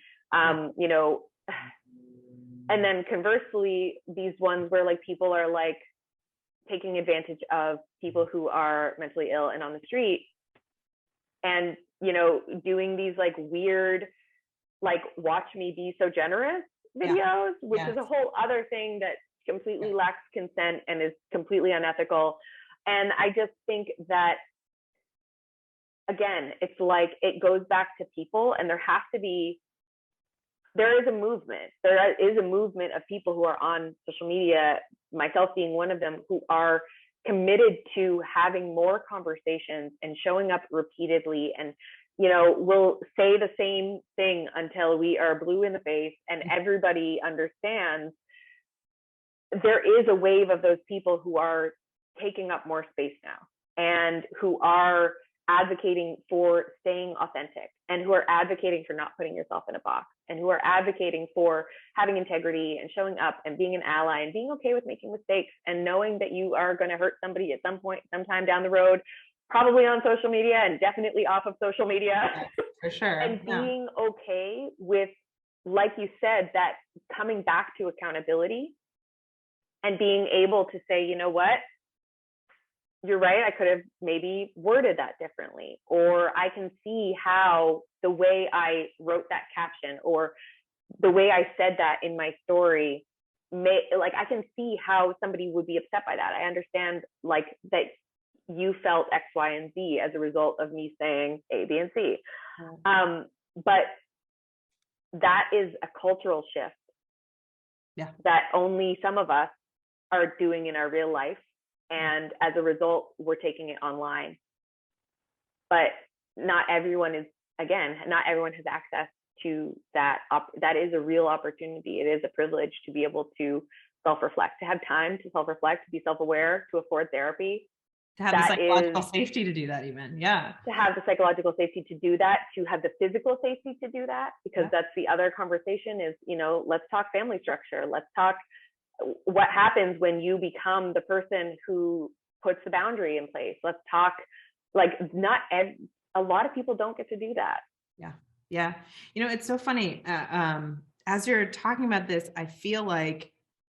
and then conversely, these ones where like people are like taking advantage of people who are mentally ill and on the street, and doing these like weird, like watch me be so generous videos, which is a whole other thing that completely lacks consent and is completely unethical. And I just think that, again, it's like it goes back to people, and there is a movement. There is a movement of people who are on social media, myself being one of them, who are committed to having more conversations and showing up repeatedly, and we'll say the same thing until we are blue in the face and everybody understands. There is a wave of those people who are taking up more space now, and who are advocating for staying authentic, and who are advocating for not putting yourself in a box, and who are advocating for having integrity and showing up and being an ally and being okay with making mistakes, and knowing that you are going to hurt somebody at some point, sometime down the road, probably on social media and definitely off of social media.
Yeah, for sure.
And being okay with, like you said, that coming back to accountability, and being able to say, you know what, you're right, I could have maybe worded that differently, or I can see how the way I wrote that caption, or the way I said that in my story, I can see how somebody would be upset by that. I understand like that you felt X, Y, and Z as a result of me saying A, B, and C. But that is a cultural shift that only some of us are doing in our real life. And as a result, we're taking it online. But not everyone has access to that. That is a real opportunity. It is a privilege to be able to self-reflect, to have time to self-reflect, to be self-aware, to afford therapy.
To have the psychological safety to do that, even. Yeah.
To have the psychological safety to do that, to have the physical safety to do that, because that's the other conversation is, let's talk family structure. Let's talk what happens when you become the person who puts the boundary in place. Let's talk, a lot of people don't get to do that.
Yeah. Yeah. It's so funny. As you're talking about this, I feel like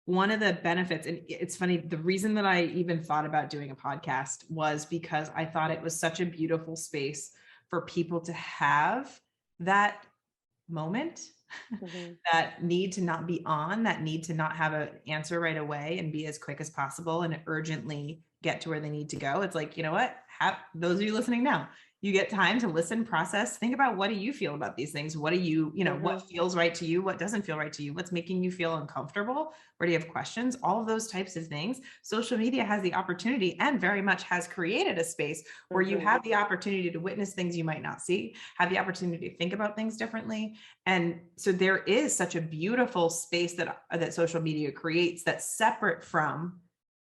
one of the benefits, and it's funny, the reason that I even thought about doing a podcast was because I thought it was such a beautiful space for people to have that moment, that need to not be on, that need to not have an answer right away and be as quick as possible and urgently get to where they need to go. It's like, you know what? Those of you listening now, you get time to listen, process, think about, what do you feel about these things? What do you, what feels right to you? What doesn't feel right to you? What's making you feel uncomfortable? Where do you have questions? All of those types of things. Social media has the opportunity, and very much has created a space where you have the opportunity to witness things you might not see, have the opportunity to think about things differently. And so there is such a beautiful space that social media creates, that's separate from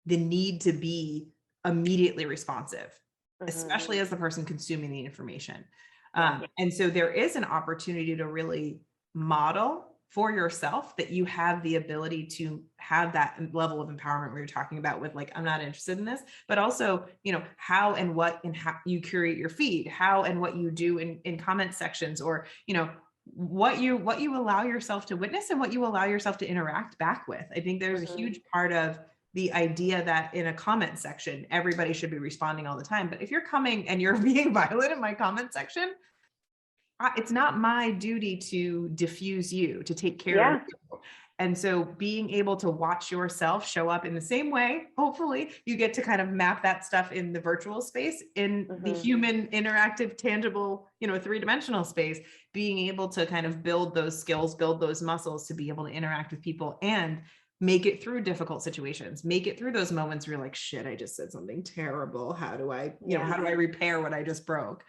the need to be immediately responsive, especially as the person consuming the information. And so there is an opportunity to really model for yourself that you have the ability to have that level of empowerment where you're talking about with like, I'm not interested in this, but also, how and what and how you curate your feed, how and what you do in comment sections, or, what you allow yourself to witness and what you allow yourself to interact back with. I think there's a huge part of the idea that in a comment section, everybody should be responding all the time. But if you're coming and you're being violent in my comment section, it's not my duty to diffuse you, to take care of you. And so being able to watch yourself show up in the same way, hopefully you get to kind of map that stuff in the virtual space, in the human interactive, tangible, three-dimensional space, being able to kind of build those skills, build those muscles to be able to interact with people and make it through difficult situations, make it through those moments where you're like, shit, I just said something terrible. How do I, how do I repair what I just broke?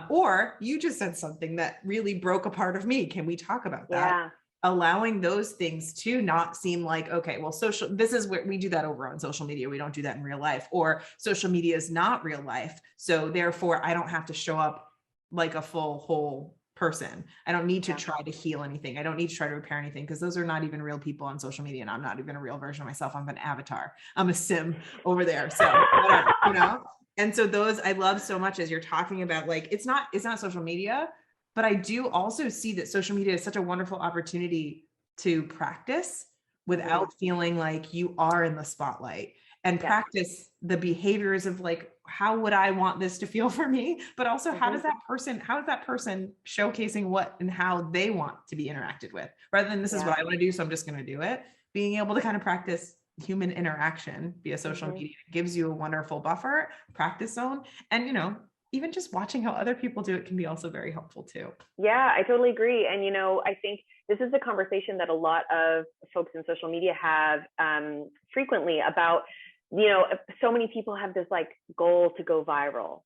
Or you just said something that really broke a part of me. Can we talk about that?
Yeah.
Allowing those things to not seem like, okay, well, this is where we do that over on social media. We don't do that in real life, or social media is not real life. So therefore I don't have to show up like a full, whole person. I don't need to try to heal anything. I don't need to try to repair anything, because those are not even real people on social media. And I'm not even a real version of myself. I'm an avatar. I'm a sim over there. So whatever, And so those I love so much, as you're talking about, like, it's not social media, but I do also see that social media is such a wonderful opportunity to practice without feeling like you are in the spotlight, and practice the behaviors of like, how would I want this to feel for me? But also how is that person showcasing what and how they want to be interacted with, rather than this is what I want to do, so I'm just going to do it. Being able to kind of practice human interaction via social media gives you a wonderful buffer, practice zone. And, even just watching how other people do it can be also very helpful too.
Yeah, I totally agree. And, I think this is a conversation that a lot of folks in social media have frequently about, so many people have this like goal to go viral.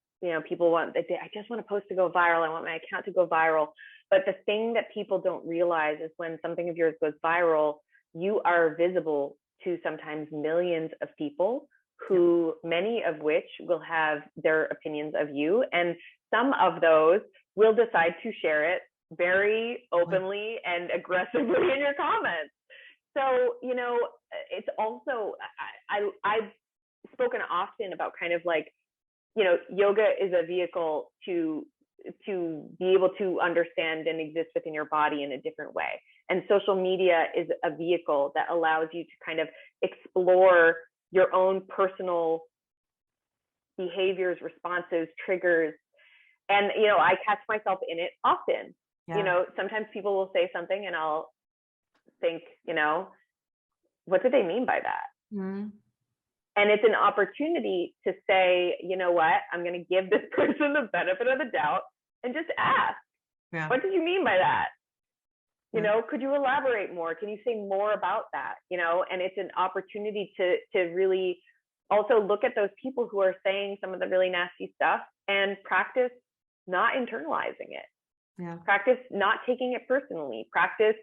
People I just want to post to go viral. I want my account to go viral. But the thing that people don't realize is when something of yours goes viral, you are visible to sometimes millions of people, who many of which will have their opinions of you. And some of those will decide to share it very openly and aggressively in your comments. So, it's also, I've spoken often about kind of like, yoga is a vehicle to be able to understand and exist within your body in a different way. And social media is a vehicle that allows you to kind of explore your own personal behaviors, responses, triggers. And, I catch myself in it often. Sometimes people will say something and I'll think, what do they mean by that? And it's an opportunity to say, you know what, I'm going to give this person the benefit of the doubt and just ask, what did you mean by that? Could you elaborate more? Can you say more about that? And it's an opportunity to really also look at those people who are saying some of the really nasty stuff and practice not internalizing it. Practice not taking it personally. Practice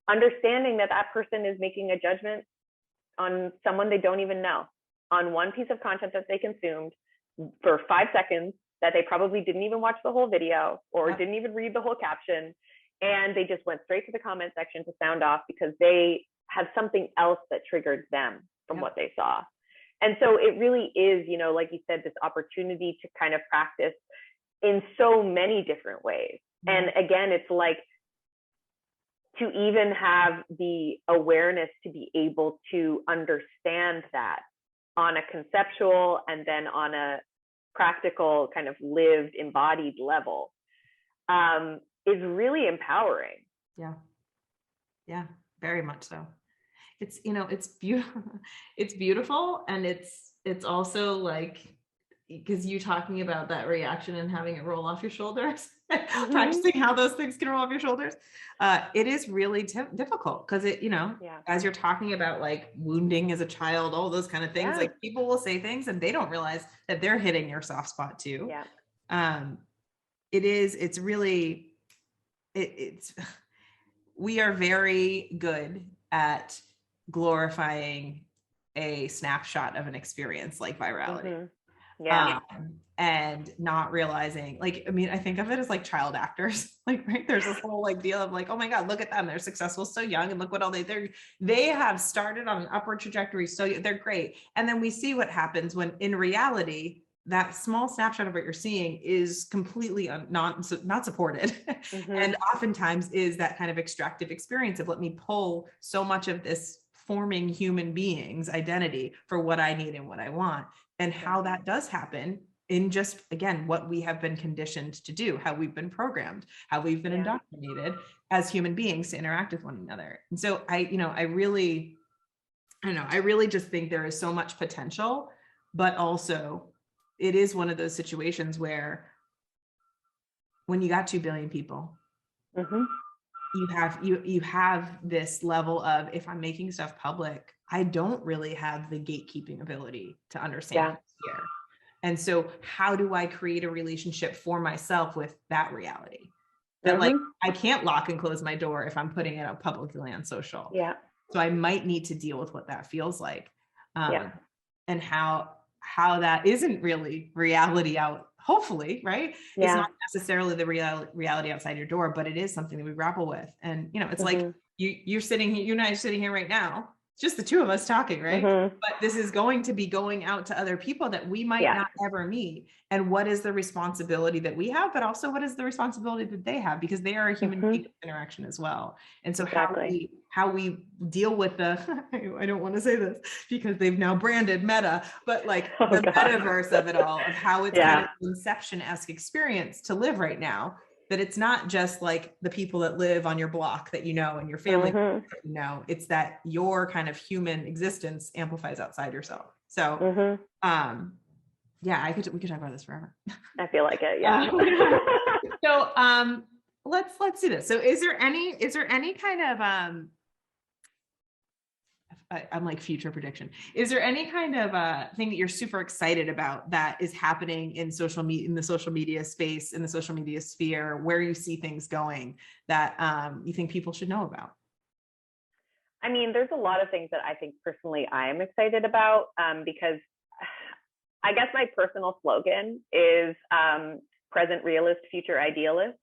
understanding that that person is making a judgment on someone they don't even know, on one piece of content that they consumed for 5 seconds, that they probably didn't even watch the whole video or didn't even read the whole caption. And they just went straight to the comment section to sound off because they have something else that triggered them from what they saw. And so it really is, like you said, this opportunity to kind of practice in so many different ways. And again, it's like to even have the awareness to be able to understand that on a conceptual and then on a practical kind of lived embodied level is really empowering.
Yeah, very much so. It's, it's beautiful. It's beautiful. And it's also like, because you talking about that reaction and having it roll off your shoulders, practicing how those things can roll off your shoulders. It is really difficult because it, as you're talking about like wounding as a child, all those kind of things, like people will say things and they don't realize that they're hitting your soft spot too. It's really, we are very good at glorifying a snapshot of an experience like virality.
Yeah.
And not realizing, like, I mean, I think of it as like child actors, like, right, there's this whole like deal of like, oh my God, look at them, they're successful so young, and look what all they have started on an upward trajectory, so they're great. And then we see what happens when in reality that small snapshot of what you're seeing is completely not supported.
Mm-hmm.
And oftentimes is that kind of extractive experience of, let me pull so much of this forming human being's identity for what I need and what I want, and how that does happen in just, again, what we have been conditioned to do, how we've been programmed, how we've been indoctrinated as human beings to interact with one another. And so I really just think there is so much potential, but also it is one of those situations where when you got 2 billion people,
Mm-hmm.
you have this level of, if I'm making stuff public, I don't really have the gatekeeping ability to understand who's here. And so how do I create a relationship for myself with that reality? That like, I can't lock and close my door if I'm putting it out publicly on social.
Yeah.
So I might need to deal with what that feels like.
Yeah.
And how that isn't really reality out, hopefully, right?
Yeah.
It's not necessarily the reality outside your door, but it is something that we grapple with. And, it's like you're sitting here, you and I are sitting here right now. It's just the two of us talking, right? But this is going to be going out to other people that we might not ever meet. And what is the responsibility that we have, but also what is the responsibility that they have, because they are a human being interaction as well. And so how we deal with the, I don't want to say this because they've now branded Meta, but like the metaverse of it all, of how it's kind of an Inception-esque experience to live right now. That it's not just like the people that live on your block that and your family it's that your kind of human existence amplifies outside yourself. So yeah, we could talk about this forever.
I feel like it. Yeah.
So let's do this. So is there any kind of I'm like future prediction. Is there any kind of thing that you're super excited about that is happening in in the social media space, in the social media sphere, where you see things going that you think people should know about?
I mean, there's a lot of things that I think personally I am excited about, because I guess my personal slogan is present realist, future idealist.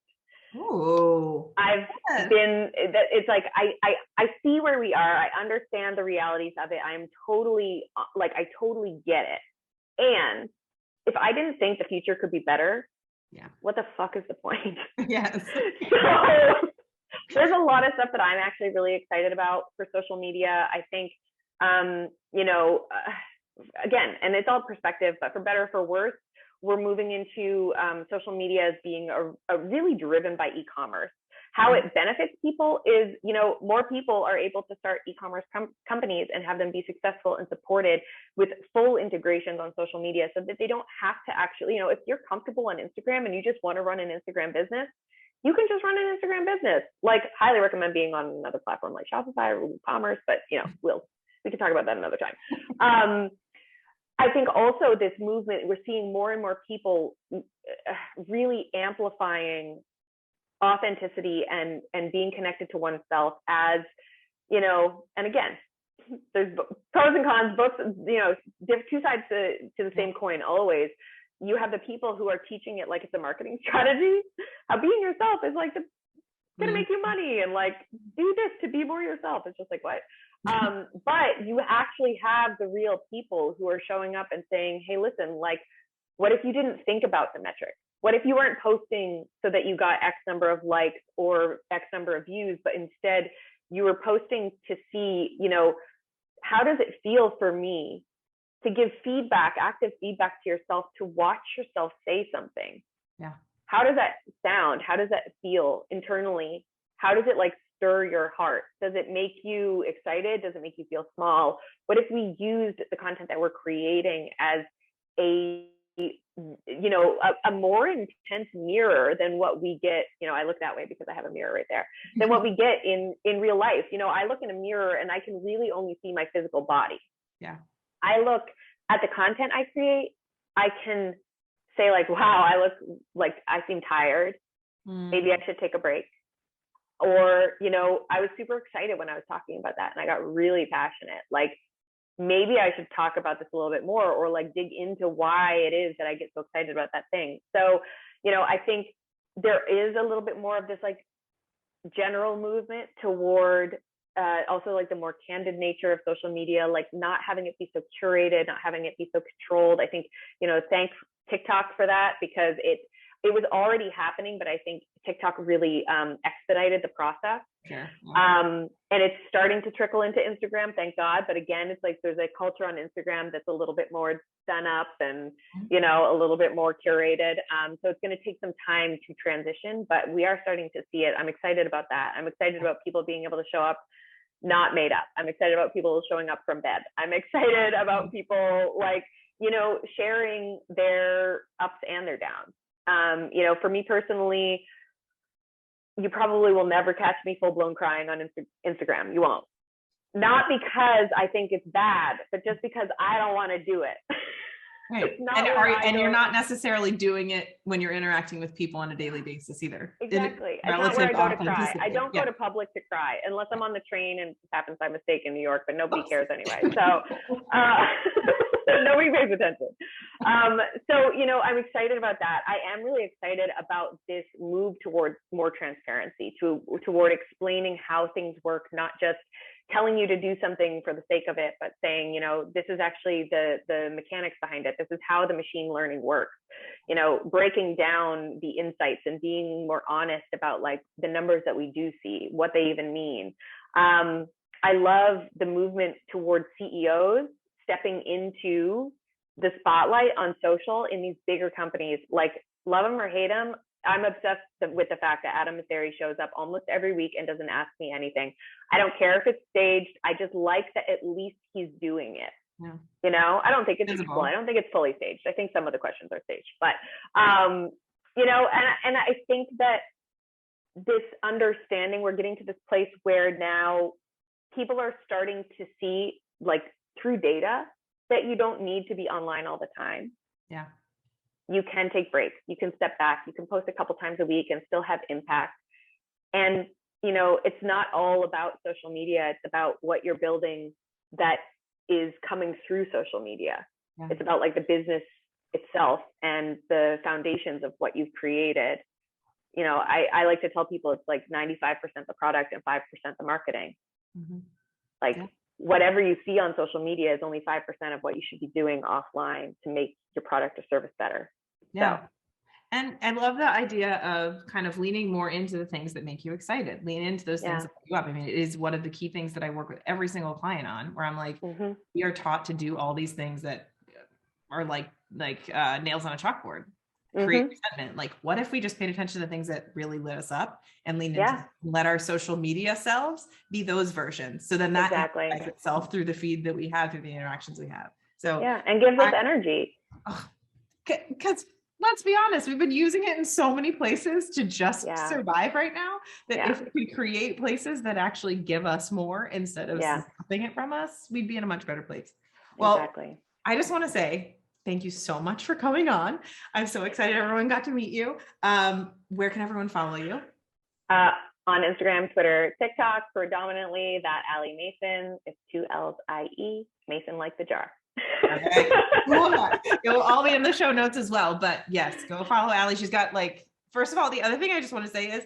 Oh,
it's like I see where we are. I understand the realities of it. I'm totally I totally get it. And if I didn't think the future could be better, what the fuck is the point?
Yes.
So there's a lot of stuff that I'm actually really excited about for social media. I think, again, and it's all perspective, but for better or for worse, we're moving into social media as being a really driven by e-commerce. How it benefits people is, more people are able to start e-commerce companies and have them be successful and supported with full integrations on social media, so that they don't have to actually, if you're comfortable on Instagram and you just want to run an Instagram business, you can just run an Instagram business. Like, highly recommend being on another platform like Shopify or WooCommerce, but we can talk about that another time. I think also this movement, we're seeing more and more people really amplifying authenticity and being connected to oneself as, and again, there's pros and cons, both, there's two sides to the same coin always. You have the people who are teaching it like it's a marketing strategy. How being yourself is like gonna make you money, and like do this to be more yourself. It's just like, what? But you actually have the real people who are showing up and saying, hey, listen, like, what if you didn't think about the metrics? What if you weren't posting so that you got X number of likes or X number of views, but instead you were posting to see, how does it feel for me to give feedback, active feedback to yourself, to watch yourself say something?
Yeah.
How does that sound? How does that feel internally? How does it like stir your heart? Does it make you excited? Does it make you feel small? What if we used the content that we're creating as a more intense mirror than what we get? I look that way because I have a mirror right there. Than what we get in real life. I look in a mirror and I can really only see my physical body.
Yeah.
I look at the content I create, I can say like, wow, I look like I seem tired. Maybe I should take a break. Or, I was super excited when I was talking about that, and I got really passionate. Like, maybe I should talk about this a little bit more, or like dig into why it is that I get so excited about that thing. So, I think there is a little bit more of this like general movement toward also like the more candid nature of social media, like not having it be so curated, not having it be so controlled. I think, thank TikTok for that, because it was already happening, but I think TikTok really expedited the process.
Sure.
And it's starting to trickle into Instagram, thank God. But again, it's like there's a culture on Instagram that's a little bit more done up and, a little bit more curated. So it's going to take some time to transition, but we are starting to see it. I'm excited about that. I'm excited about people being able to show up not made up. I'm excited about people showing up from bed. I'm excited about people like, sharing their ups and their downs. For me personally, you probably will never catch me full blown crying on Instagram. You won't. Not because I think it's bad, but just because I don't want to do it.
Right. And you're not necessarily doing it when you're interacting with people on a daily basis either.
Exactly. It's not where I go to cry. I don't go to public to cry unless I'm on the train and it happens by mistake in New York, but nobody cares anyway. So nobody pays attention. I'm excited about that. I am really excited about this move towards more transparency, toward explaining how things work, not just telling you to do something for the sake of it, but saying, this is actually the mechanics behind it. This is how the machine learning works, breaking down the insights and being more honest about like the numbers that we do see, what they even mean. I love the movement towards CEOs stepping into the spotlight on social in these bigger companies. Like, love them or hate them, I'm obsessed with the fact that Adam Mosseri shows up almost every week and doesn't ask me anything. I don't care if it's staged. I just like that at least he's doing it. Yeah. I don't think it's visible. I don't think it's fully staged. I think some of the questions are staged, but and I think that this understanding, we're getting to this place where now people are starting to see, like, through data, that you don't need to be online all the time.
Yeah.
You can take breaks. You can step back. You can post a couple times a week and still have impact. And, it's not all about social media. It's about what you're building that is coming through social media. Yeah. It's about like the business itself and the foundations of what you've created. I like to tell people it's like 95% the product and 5% the marketing. Mm-hmm. Like, yeah. Whatever you see on social media is only 5% of what you should be doing offline to make your product or service better.
Yeah. So. And I love the idea of kind of leaning more into the things that make you excited, lean into those things that put you up. I mean, it is one of the key things that I work with every single client on, where I'm like, we are taught to do all these things that are like nails on a chalkboard, create resentment. Like, what if we just paid attention to the things that really lit us up and leaned into, let our social media selves be those versions. So then that amplifies itself through the feed that we have, through the interactions we have. So
and gives us energy.
Because let's be honest, we've been using it in so many places to just survive right now, that if we could create places that actually give us more instead of stopping it from us, we'd be in a much better place. Well, I just want to say thank you so much for coming on. I'm so excited everyone got to meet you. Where can everyone follow you?
On Instagram, Twitter, TikTok, predominantly that Allie Mason. It's 2 L's I-E, Mason like the jar.
Okay. Cool. It'll all be in the show notes as well. But yes, go follow Allie. She's got, like, first of all, the other thing I just want to say is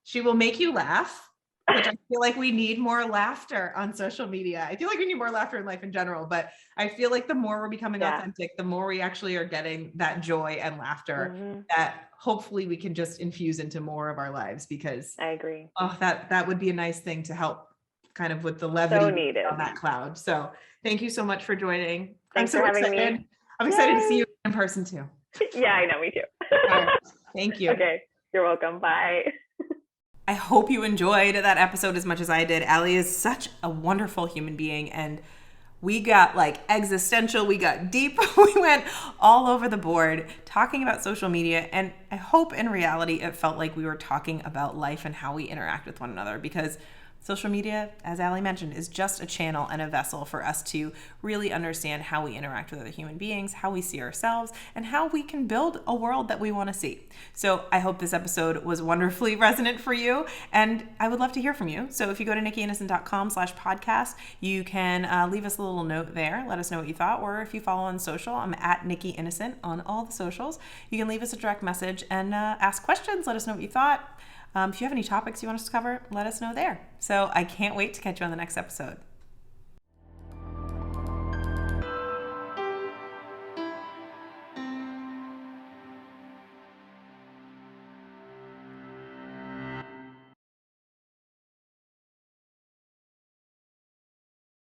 she will make you laugh, which I feel like we need more laughter on social media. I feel like we need more laughter in life in general, but I feel like the more we're becoming authentic, the more we actually are getting that joy and laughter that hopefully we can just infuse into more of our lives, because
I agree.
Oh, that would be a nice thing to help kind of with the levity on that cloud. So thank you so much for joining.
Thanks for having me.
I'm excited to see you in person too.
Yeah, I know, me too.
All right. Thank you.
Okay, you're welcome. Bye.
I hope you enjoyed that episode as much as I did. Allie is such a wonderful human being, and we got like existential, we got deep, we went all over the board talking about social media. And I hope in reality it felt like we were talking about life and how we interact with one another, because Social media, as Allie mentioned, is just a channel and a vessel for us to really understand how we interact with other human beings, how we see ourselves, and how we can build a world that we want to see. So I hope this episode was wonderfully resonant for you, and I would love to hear from you. So if you go to nikkyinnocent.com/podcast, you can leave us a little note there. Let us know what you thought, or if you follow on social, I'm at Nikki Innocent on all the socials. You can leave us a direct message and ask questions. Let us know what you thought. If you have any topics you want us to cover, let us know there. So I can't wait to catch you on the next episode.